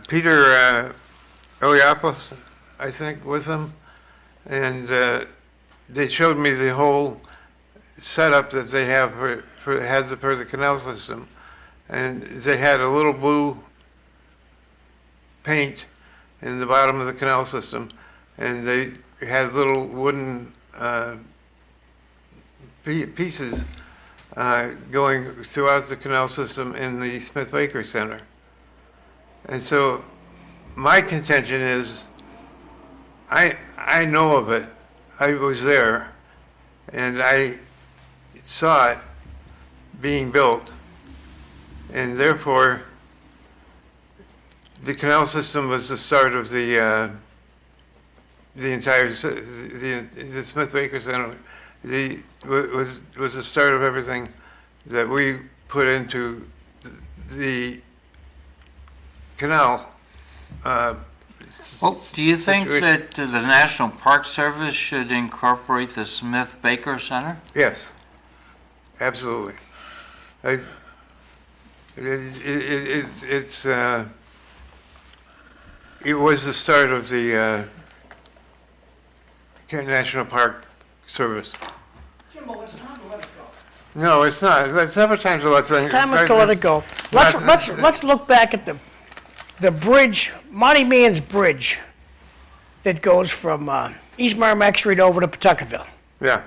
Peter Eliopoulos, I think, with him, and they showed me the whole setup that they have for the canal system, and they had a little blue paint in the bottom of the canal system, and they had little wooden pieces going throughout the canal system in the Smith-Baker Center. And so my contention is, I know of it. I was there, and I saw it being built, and therefore the canal system was the start of the entire the Smith-Baker Center. Was the start of everything that we put into the canal. Well, do you think situation. that the National Park Service should incorporate the Smith-Baker Center? Yes, absolutely. It was the start of the National Park Service. Jimbo, it's time to let it go. No, it's not. It's never time to let things. It's time to let it go. Let's look back at the bridge, Monty Mann's bridge, that goes from East Merrimack Street over to Pawtuckettville. Yeah,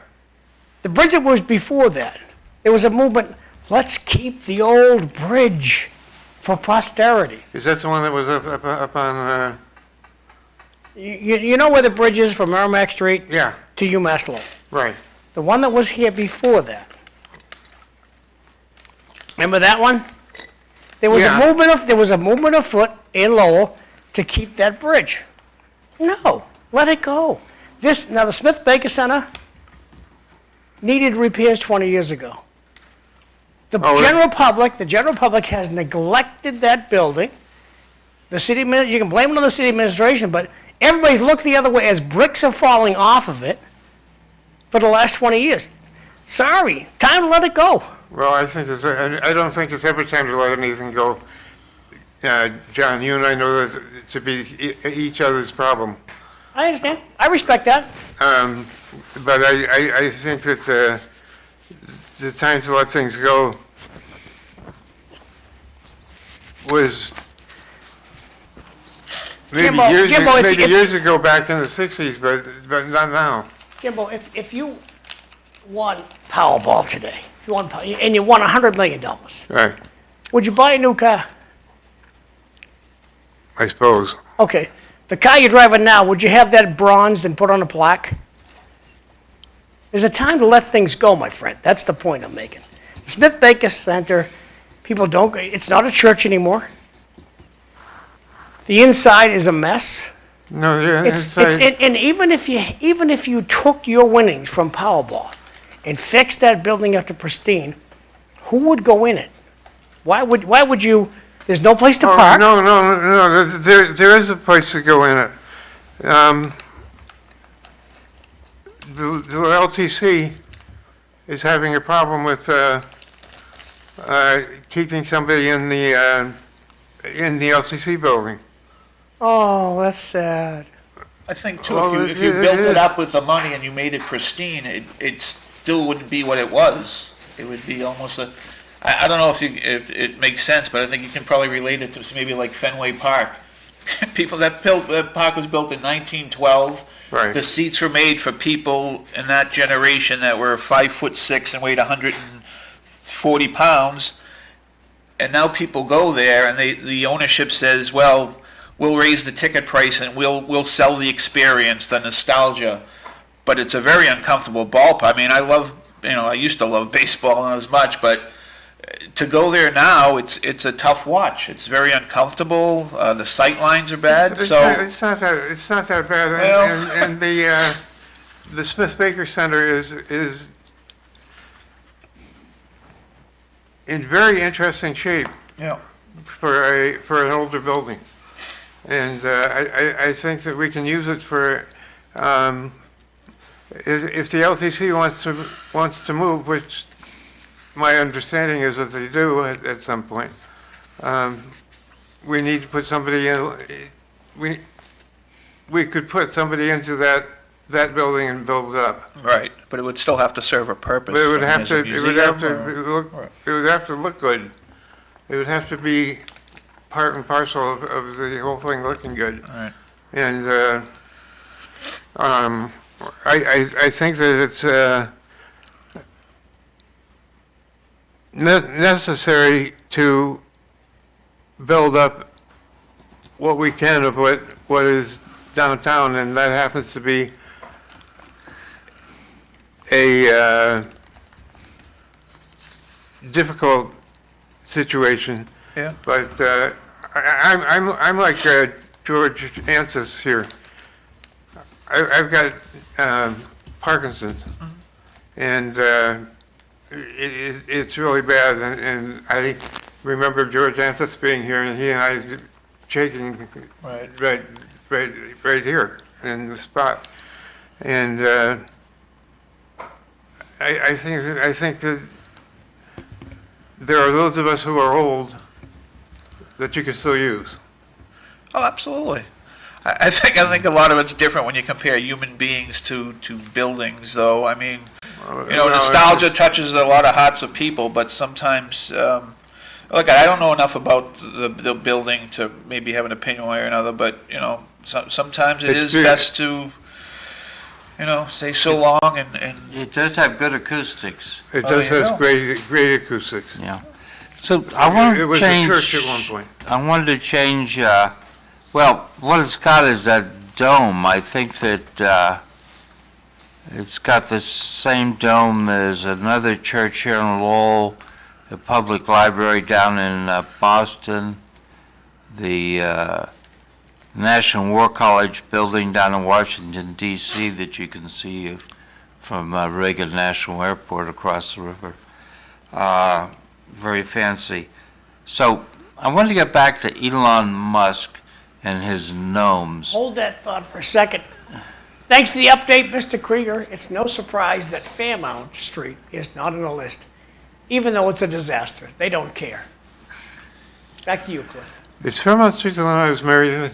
The bridge that was before that, there was a movement, let's keep the old bridge for posterity. is that the one that was up on? You know where the bridge is from Merrimack Street Yeah, to UMass Lowell? right. The one that was here before that. Remember that one? There was Yeah. there was a movement afoot in Lowell to keep that bridge. No, let it go. Now the Smith-Baker Center needed repairs 20 years ago. The Oh, general public has neglected that building. You can blame it on the city administration, but everybody's looked the other way as bricks are falling off of it for the last 20 years. Sorry, time to let it go. Well, I don't think it's ever time to let anything go. John, you and I know that it should be each other's problem. I understand. I respect that. But I think that the time to let things go was maybe Jimbo, years ago back in the 60s, but not now. Jimbo, if you won Powerball today, and you won $100 million, Right, would you buy a new car? I suppose. Okay. The car you're driving now, would you have that bronzed and put on a plaque? There's a time to let things go, my friend. That's the point I'm making. The Smith-Baker Center, it's not a church anymore. The inside is a mess. No, yeah, And even if you took your winnings from Powerball and fixed that building up to pristine, who would go in it? Why would you? There's no place to park. No. There is a place to go in it. The LTC is having a problem with keeping somebody in the LTC building. Oh, that's sad. I think too, Well, if you built it up with the money and you made it pristine, it still wouldn't be what it was. It would be almost I don't know if it makes sense, but I think you can probably relate it to maybe like Fenway Park. That park was built in 1912. Right. The seats were made for people in that generation that were 5'6" and weighed 140 pounds. And now people go there, and the ownership says, "Well, we'll raise the ticket price and we'll sell the experience, the nostalgia." But it's a very uncomfortable ballpark. I mean, I used to love baseball not as much, but to go there now, it's a tough watch. It's very uncomfortable. The sight lines are bad. It's not that bad. Well- And the Smith Baker Center is in very interesting shape yeah. for an older building. And I think that we can use it for, if the LTC wants to move, which my understanding is that they do at some point, we need to put somebody in, we could put somebody into that building and build it up. Right, but it would still have to serve a purpose. But it would I mean, have as to, a it would have museum to or- look, it would have to look good. It would have to be part and parcel of the whole thing looking good. Right. And, I think that it's, necessary to build up what we can of what is downtown, and that happens to be a difficult situation. Yeah. But I'm like George Anthes here. I've got Parkinson's, and it's really bad. And I remember George Anthes being here, and he and I shaking right here in the spot. And I think that there are those of us who are old that you can still use. Oh, absolutely. I think a lot of it's different when you compare human beings to buildings, though. I mean, nostalgia touches a lot of hearts of people, but sometimes, look, I don't know enough about the building to maybe have an opinion one way or another, but, sometimes it is best to, stay so long and It does have good acoustics. It does have great acoustics. Yeah. So I want It to was a change. church at one point. I wanted to change. What it's got is that dome. I think that it's got the same dome as another church here in Lowell, the public library down in Boston, the National War College building down in Washington, D.C. that you can see from Reagan National Airport across the river. Very fancy. So I wanted to get back to Elon Musk and his gnomes. Hold that thought for a second. Thanks for the update, Mr. Krieger. It's no surprise that Fairmount Street is not on the list, even though it's a disaster. They don't care. Back to you, Cliff. Is Fairmount Street the one I was married in?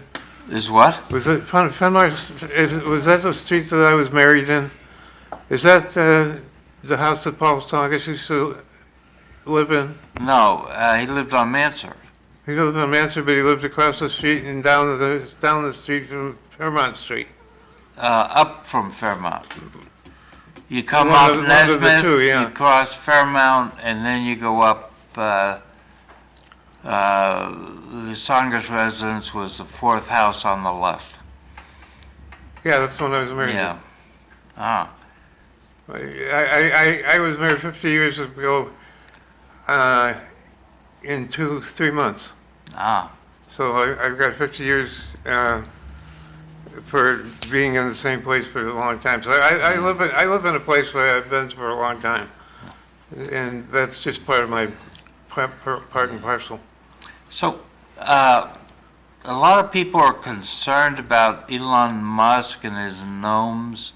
Is what? Was it was that the street that I was married in? Is that the house that Paul Tonkish used to live in? No, he lived on Mansard. He lived on Mansard, but he lived across the street and down the street from Fairmount Street. Up from Fairmount. You come One off of the Nesmith, two, yeah. you cross Fairmount, and then you go up. The Songer's residence was the fourth house on the left. Yeah, that's the one I was married Yeah. in. Ah. I was married 50 years ago in 3 months. Ah. So I've got 50 years for being in the same place for a long time. So I live in a place where I've been for a long time, and that's just part of my part and parcel. So, a lot of people are concerned about Elon Musk and his gnomes.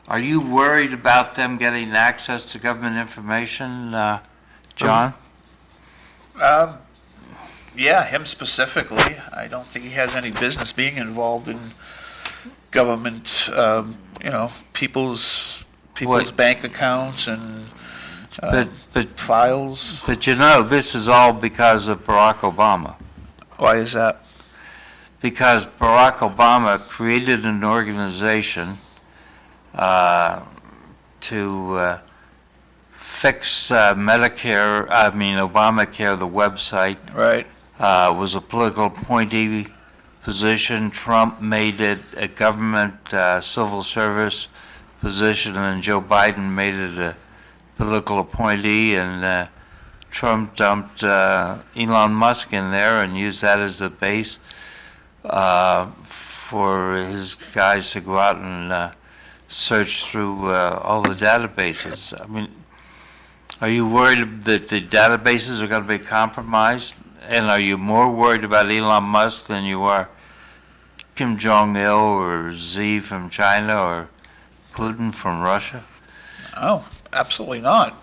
Are you worried about them getting access to government information, John? Yeah, him specifically. I don't think he has any business being involved in government, people's What? bank accounts and But files. this is all because of Barack Obama. Why is that? Because Barack Obama created an organization to fix Obamacare, the website. Right. Was a political appointee position. Trump made it a government civil service position, and Joe Biden made it a political appointee, and Trump dumped Elon Musk in there and used that as the base for his guys to go out and search through all the databases. I mean, are you worried that the databases are going to be compromised? And are you more worried about Elon Musk than you are Kim Jong-il or Xi from China or Putin from Russia? Oh, absolutely not.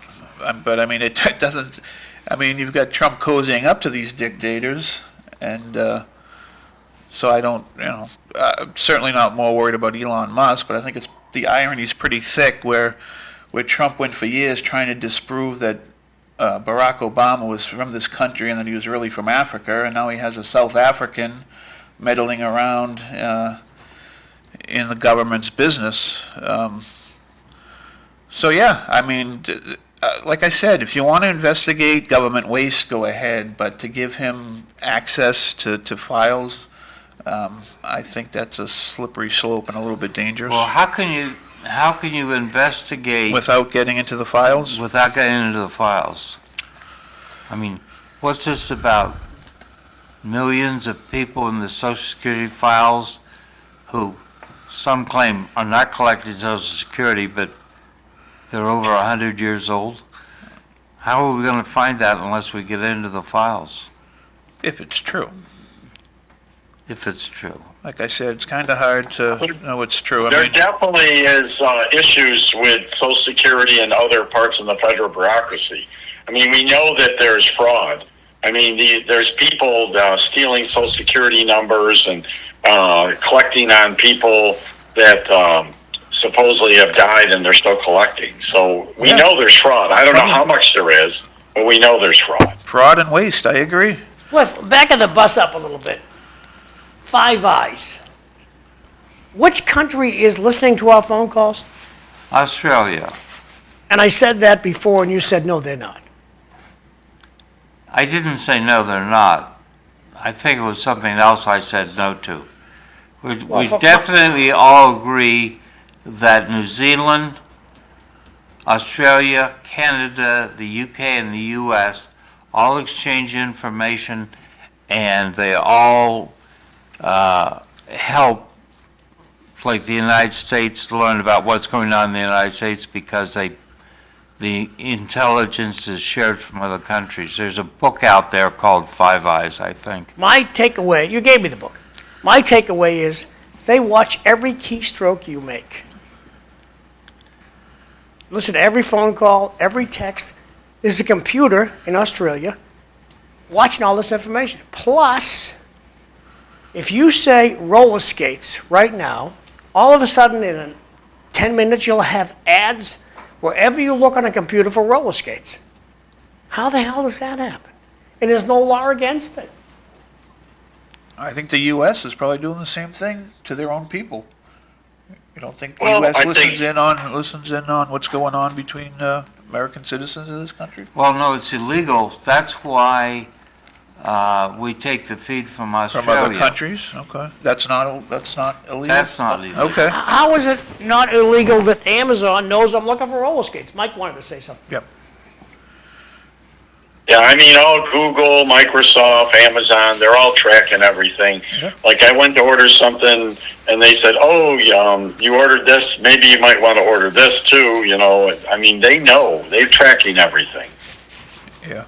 But I mean, it doesn't. I mean, you've got Trump cozying up to these dictators, and so I don't. I'm certainly not more worried about Elon Musk, but I think the irony's pretty thick where Trump went for years trying to disprove that Barack Obama was from this country and that he was really from Africa, and now he has a South African meddling around in the government's business. So yeah, I mean, like I said, if you want to investigate government waste, go ahead, but to give him access to files, I think that's a slippery slope and a little bit dangerous. Well, how can you investigate Without getting into the files? without getting into the files? I mean, what's this about? Millions of people in the Social Security files who some claim are not collecting Social Security, but they're over 100 years old. How are we going to find that unless we get into the files? If it's true. If it's true. Like I said, it's kind of hard to know it's true. There definitely is issues with Social Security and other parts of the federal bureaucracy. I mean, we know that there's fraud. I mean, there's people stealing Social Security numbers and collecting on people that supposedly have died and they're still collecting. So we know there's fraud. I don't know how much there is, but we know there's fraud. Fraud and waste, I agree. Cliff, back of the bus up a little bit. Five Eyes. Which country is listening to our phone calls? Australia. And I said that before, and you said, no, they're not. I didn't say no, they're not. I think it was something else I said no to. We definitely all agree that New Zealand, Australia, Canada, the UK, and the US all exchange information, and they all help, like the United States, learn about what's going on in the United States because the intelligence is shared from other countries. There's a book out there called Five Eyes, I think. My takeaway, you gave me the book. My takeaway is they watch every keystroke you make. Listen to every phone call, every text. There's a computer in Australia watching all this information. Plus, if you say roller skates right now, all of a sudden in 10 minutes you'll have ads wherever you look on a computer for roller skates. How the hell does that happen? And there's no law against it. I think the U.S. is probably doing the same thing to their own people. You don't think the Well, U.S. I listens in on what's going on between American citizens in this country? Well, no, it's illegal. That's why we take the feed from Australia. From other countries? Okay. That's not illegal? That's not illegal. Okay. How is it not illegal that Amazon knows I'm looking for roller skates? Mike wanted to say something. Yep. Yeah, I mean, all Google, Microsoft, Amazon, they're all tracking everything. Yeah. Like I went to order something and they said, oh, you ordered this, maybe you might want to order this too, you know. I mean, they know. They're tracking everything. Yeah.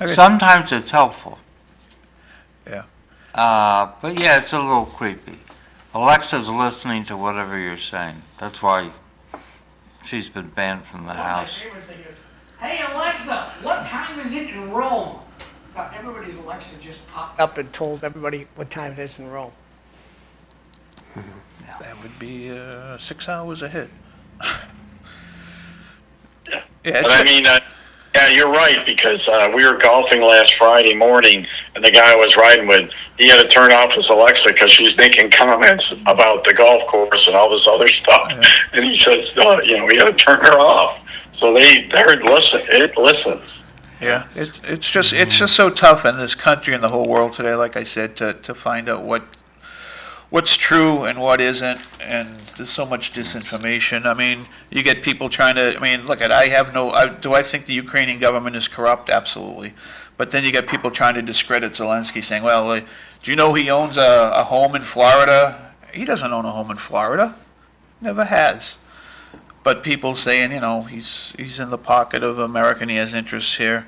Okay. Sometimes it's helpful. Yeah. But yeah, it's a little creepy. Alexa's listening to whatever you're saying. That's why she's been banned from the house. My favorite thing is Hey Alexa, what time is it in Rome? Everybody's Alexa just popped up and told everybody what time it is in Rome. That would be 6 hours ahead. Yeah. Yeah, But I mean, yeah, you're right, because we were golfing last Friday morning, and the guy I was riding with, he had to turn off his Alexa because she was making comments about the golf course and all this other stuff. Yeah. And he says, we had to turn her off. So it listens. Yeah, it's just so tough in this country and the whole world today, like I said, to find out what's true and what isn't, and there's so much disinformation. I mean, you get people trying to, I mean, look, do I think the Ukrainian government is corrupt? Absolutely. But then you get people trying to discredit Zelensky, saying, well, do you know he owns a home in Florida? He doesn't own a home in Florida. Never has. But people saying, he's in the pocket of America and he has interests here.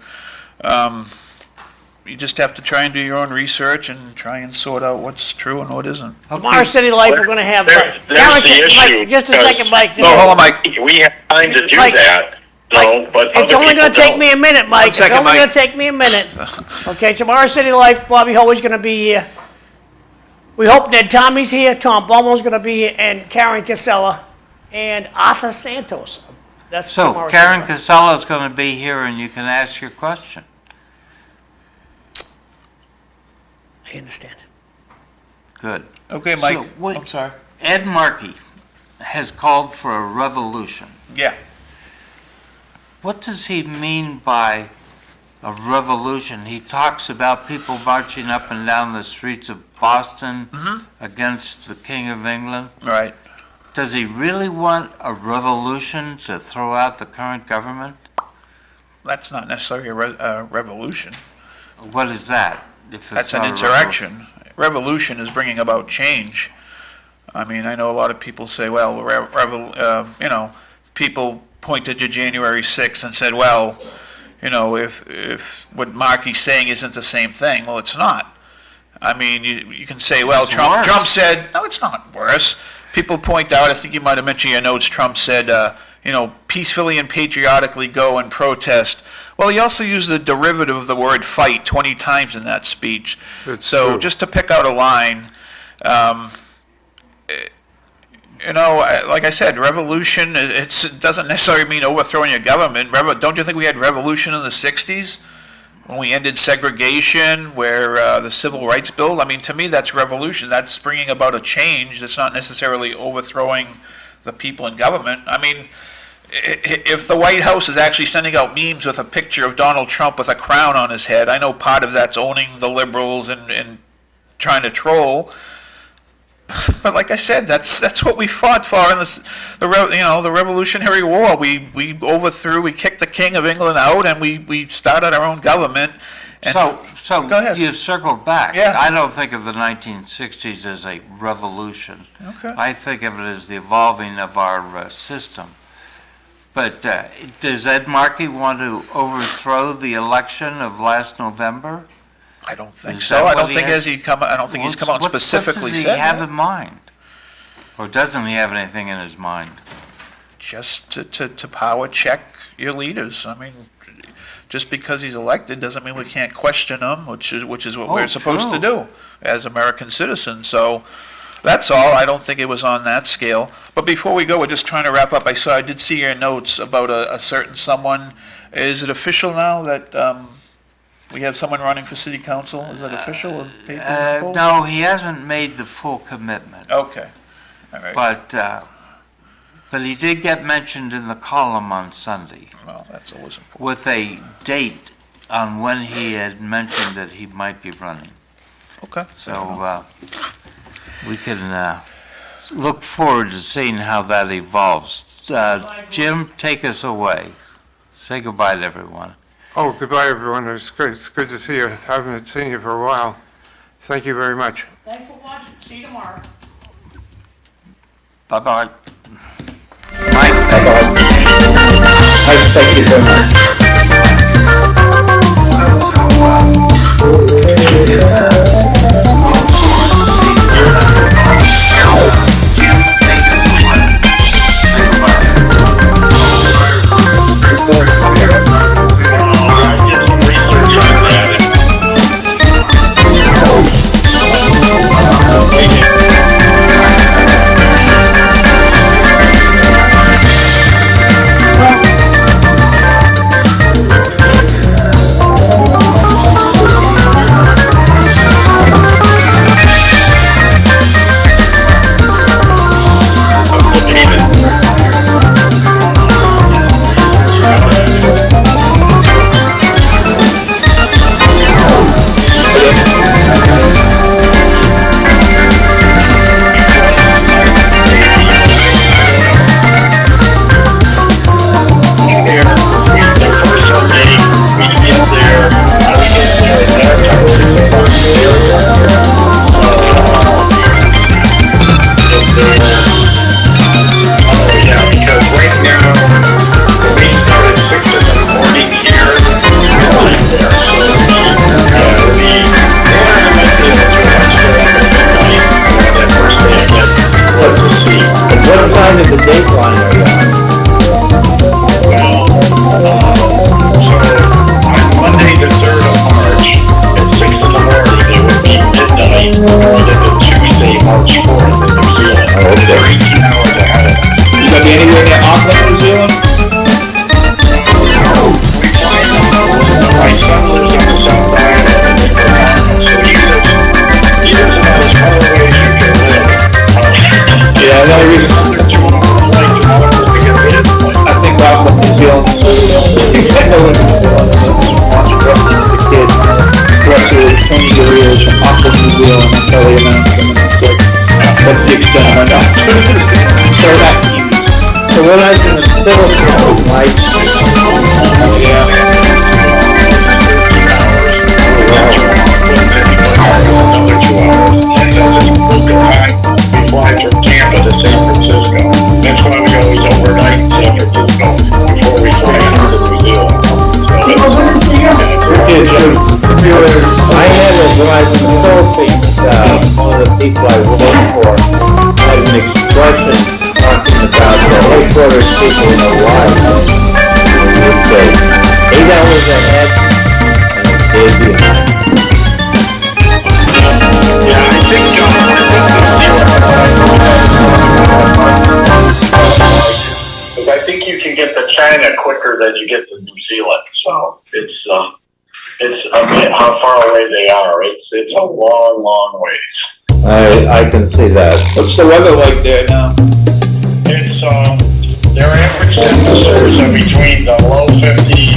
You just have to try and do your own research and try and sort out what's true and what isn't. Tomorrow City Life, we're gonna have. There's Mike, the issue. just a second, Mike. No, hold on, Mike. We have time to do Mike, that, but It's other only gonna people take don't. me a minute, Mike. It's second, only Mike. gonna take me a minute. Okay, tomorrow City Life, Bobby Hoey's gonna be here. We hope that Tommy's here, Tom Bomo's gonna be here, and Karen Casella, and Arthur Santos. That's So tomorrow. Karen Casella is going to be here and you can ask your question. I understand. Good. Okay, Mike. So, wait. I'm sorry. Ed Markey has called for a revolution. Yeah. What does he mean by a revolution? He talks about people marching up and down the streets of Boston against the King of England. Right. Does he really want a revolution to throw out the current government? That's not necessarily a revolution. What is that? If it's That's an not a insurrection. Revolution is bringing about change. I mean, I know a lot of people say, well, people pointed to January 6th and said, well, if what Markey's saying isn't the same thing, well, it's not. I mean, you can say, well, It's worse. Trump said, no, it's not worse. People point out, I think you might have mentioned in your notes, Trump said, peacefully and patriotically go and protest. Well, he also used the derivative of the word fight 20 times in that speech. It's So true. just to pick out a line, like I said, revolution, it doesn't necessarily mean overthrowing a government. Don't you think we had revolution in the 60s? When we ended segregation, where the Civil Rights Bill, I mean, to me, that's revolution. That's bringing about a change that's not necessarily overthrowing the people in government. I mean, if the White House is actually sending out memes with a picture of Donald Trump with a crown on his head, I know part of that's owning the liberals and trying to troll. But like I said, that's what we fought for in the Revolutionary War. We overthrew, we kicked the King of England out, and we started our own government. And So Go ahead. you've circled back. Yeah. I don't think of the 1960s as a revolution. Okay. I think of it as the evolving of our system. But does Ed Markey want to overthrow the election of last November? I don't think Is so. that I what don't he think has? he's come out specifically What does he said have that. in mind? Or doesn't he have anything in his mind? Just to power check your leaders. I mean, just because he's elected doesn't mean we can't question him, which is what we're supposed to true. do as American citizens. So that's all. I don't think it was on that scale. But before we go, we're just trying to wrap up. I did see your notes about a certain someone. Is it official now that we have someone running for city council? Is that official? No, he hasn't made the full commitment. Okay. All right. But he did get mentioned in the column on Sunday Well, that's always important. with a date on when he had mentioned that he might be running. Okay. So we can look forward to seeing how that evolves. Jim, take us away. Say goodbye to everyone. Oh, goodbye, everyone. It's good to see you. I haven't seen you for a while. Thank you very much. Thanks for watching. See you tomorrow. Bye-bye. Thank you so much. Say goodbye. said no one was watching wrestling as a kid. Wrestlers, Tony Gurriel from Aqua New Zealand until they announced him, and that's it. That's the extent of my knowledge. So that huge. So when I was in the civil service, like, Another 2 hours. And that's a good time. We fly from Tampa to San Francisco. That's why we always overnight in San Francisco before we fly out to New Zealand. okay, Jim, I had a drive in the Philippines, one of the people I worked for had an expression talking about the headquarters people in Hawaii. He would say, 8 hours ahead, and a day behind. Yeah, I think because I think you can get to China quicker than you get to New Zealand. So it's a bit how far away they are. It's a long ways. I can see that. What's the weather like there now? It's their average temperatures are between the low 50s